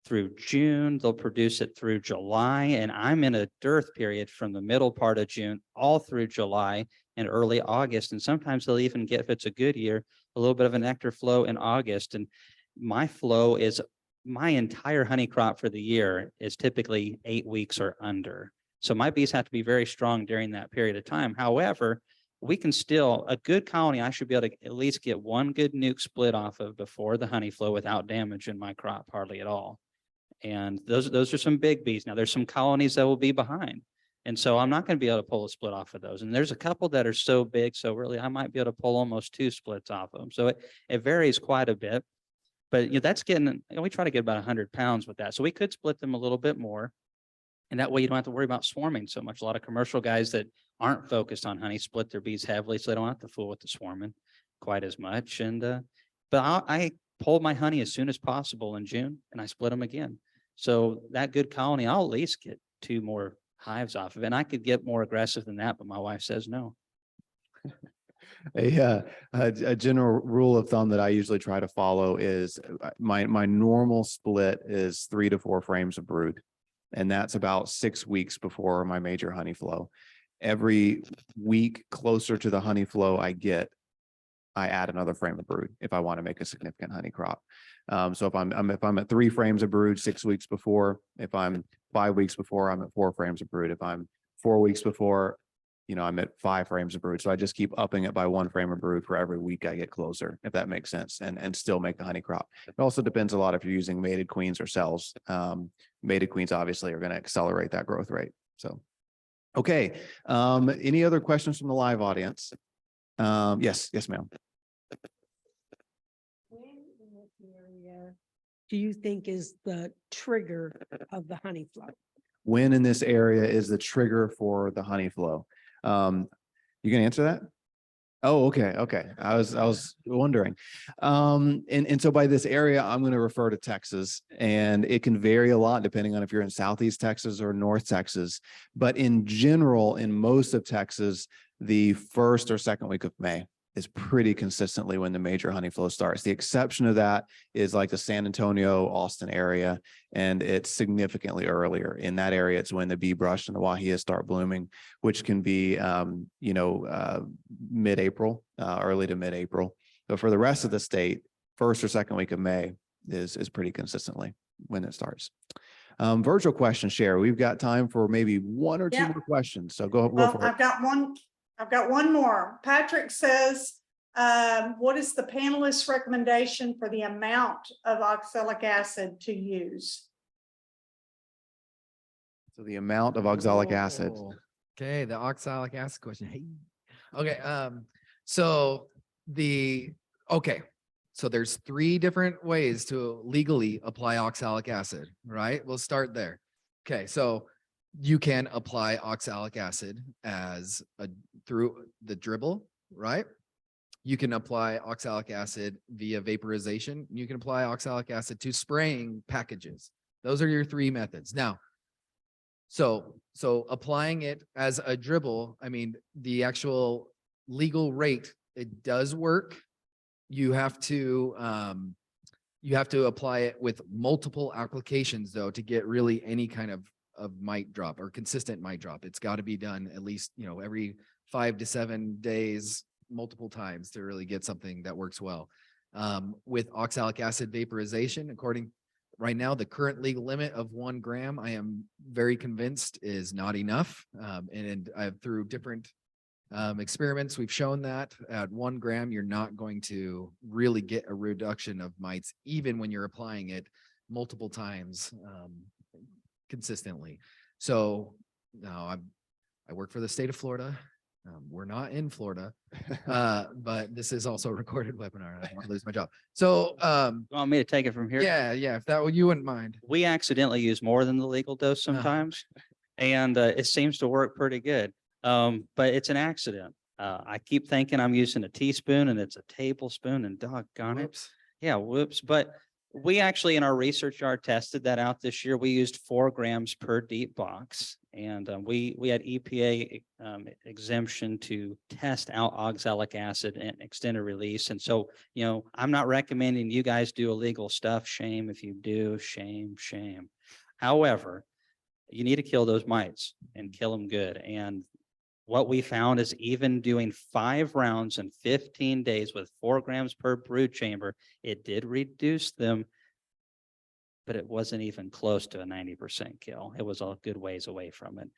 through June. They'll produce it through July, and I'm in a dearth period from the middle part of June all through July, in early August. And sometimes they'll even get, if it's a good year, a little bit of a nectar flow in August. And my flow is, my entire honey crop for the year is typically 8 weeks or under. So my bees have to be very strong during that period of time. However, we can still, a good colony, I should be able to at least get one good nuke split off of before the honey flow without damage in my crop, hardly at all. And those are some big bees. Now there's some colonies that will be behind. And so I'm not going to be able to pull a split off of those. And there's a couple that are so big. So really I might be able to pull almost 2 splits off of them. So it varies quite a bit, but that's getting, we try to get about 100 pounds with that. So we could split them a little bit more. And that way you don't have to worry about swarming so much. A lot of commercial guys that aren't focused on honey split their bees heavily, so they don't have to fool with the swarming quite as much. And but I pulled my honey as soon as possible in June, and I split them again. So that good colony, I'll at least get 2 more hives off of it. And I could get more aggressive than that, but my wife says no. A general rule of thumb that I usually try to follow is my normal split is 3 to 4 frames of brood. And that's about 6 weeks before my major honey flow. Every week closer to the honey flow I add another frame of brood if I want to make a significant honey crop. So if I'm at 3 frames of brood 6 weeks before, if I'm 5 weeks before, I'm at 4 frames of brood. If I'm 4 weeks before, I'm at 5 frames of brood. So I just keep upping it by 1 frame of brood for every week I get closer, if that makes sense, and still make the honey crop. It also depends a lot if you're using mated queens or cells. Mated queens obviously are going to accelerate that growth rate. So, okay. Any other questions from the live audience? Yes, ma'am. Do you think is the trigger of the honey flow? When in this area is the trigger for the honey flow? You can answer that? Oh, okay. I was wondering. And so by this area, I'm going to refer to Texas, and it can vary a lot depending on if you're in Southeast Texas or North Texas. But in general, in most of Texas, the 1st or 2nd week of May is pretty consistently when the major honey flow starts. The exception of that is like the San Antonio, Austin area, and it's significantly earlier. In that area, it's when the bee brush and the wahias start blooming, which can be, mid-April, early to mid-April. But for the rest of the state, 1st or 2nd week of May is pretty consistently when it starts. Virtual question share. We've got time for maybe 1 or 2 more questions. So go Well, for it. I've got one more. Patrick says, what is the panelist recommendation for the amount of oxalic acid to use? So the amount of oxalic acid. Oh, okay, the oxalic acid question. Hey. Okay, so there's 3 different ways to legally apply oxalic acid, right? We'll start there. Okay, so you can apply oxalic acid through the dribble, right? You can apply oxalic acid via vaporization. You can apply oxalic acid to spraying packages. Those are your 3 methods. Now, so applying it as a dribble, I mean, the actual legal rate, it does work. You have to apply it with multiple applications though to get really any kind of mite drop or consistent mite drop. It's got to be done at least, every 5 to 7 days, multiple times to really get something that works well. With oxalic acid vaporization, right now, the current legal limit of 1 gram, I am very convinced is not enough. And through different experiments, we've shown that at 1 gram, you're not going to really get a reduction of mites, even when you're applying it multiple times consistently. So now I work for the state of Florida. We're not in Florida, but this is also a recorded webinar. I don't want to lose my job. So, You want me to take it from here? yeah, if you wouldn't mind. We accidentally use more than the legal dose sometimes, and it seems to work pretty good. But it's an accident. I keep thinking I'm using a teaspoon and it's a tablespoon, and doggone it. Whoops. Yeah, whoops. But we actually in our research yard tested that out this year. We used 4 grams per deep box, and we had EPA exemption to test out oxalic acid and extended release. And so, I'm not recommending you guys do illegal stuff. Shame if you do. Shame. However, you need to kill those mites and kill them good. And what we found is even doing 5 rounds in 15 days with 4 grams per brood chamber, it did reduce them, but it wasn't even close to a 90% kill. It was a good ways away from it.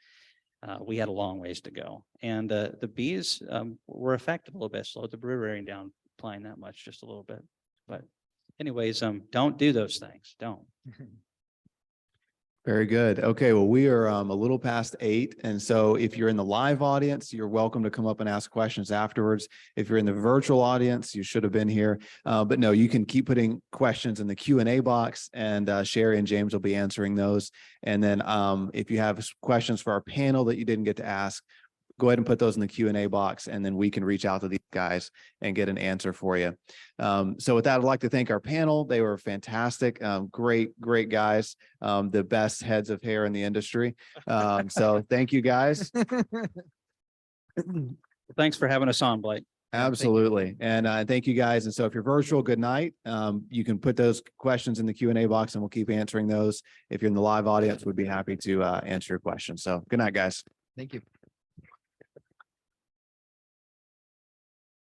We had a long ways to go. And the bees were affected a little bit, slowed the brood rearing down, applying that much, just a little bit. But anyways, don't do those things. Don't. Very good. Okay, well, we are a little past 8. And so if you're in the live audience, you're welcome to come up and ask questions afterwards. If you're in the virtual audience, you should have been here. But no, you can keep putting questions in the Q&A box, and Sherry and James will be answering those. And then if you have questions for our panel that you didn't get to ask, go ahead and put those in the Q&A box, and then we can reach out to these guys and get an answer for you. So with that, I'd like to thank our panel. They were fantastic. Great guys. The best heads of hair in the industry. So thank you guys. Thanks for having us on, Blake. Absolutely. And thank you guys. And so if you're virtual, good night. You can put those questions in the Q&A box and we'll keep answering those. If you're in the live audience, we'd be happy to answer your questions. So good night, guys. Thank you.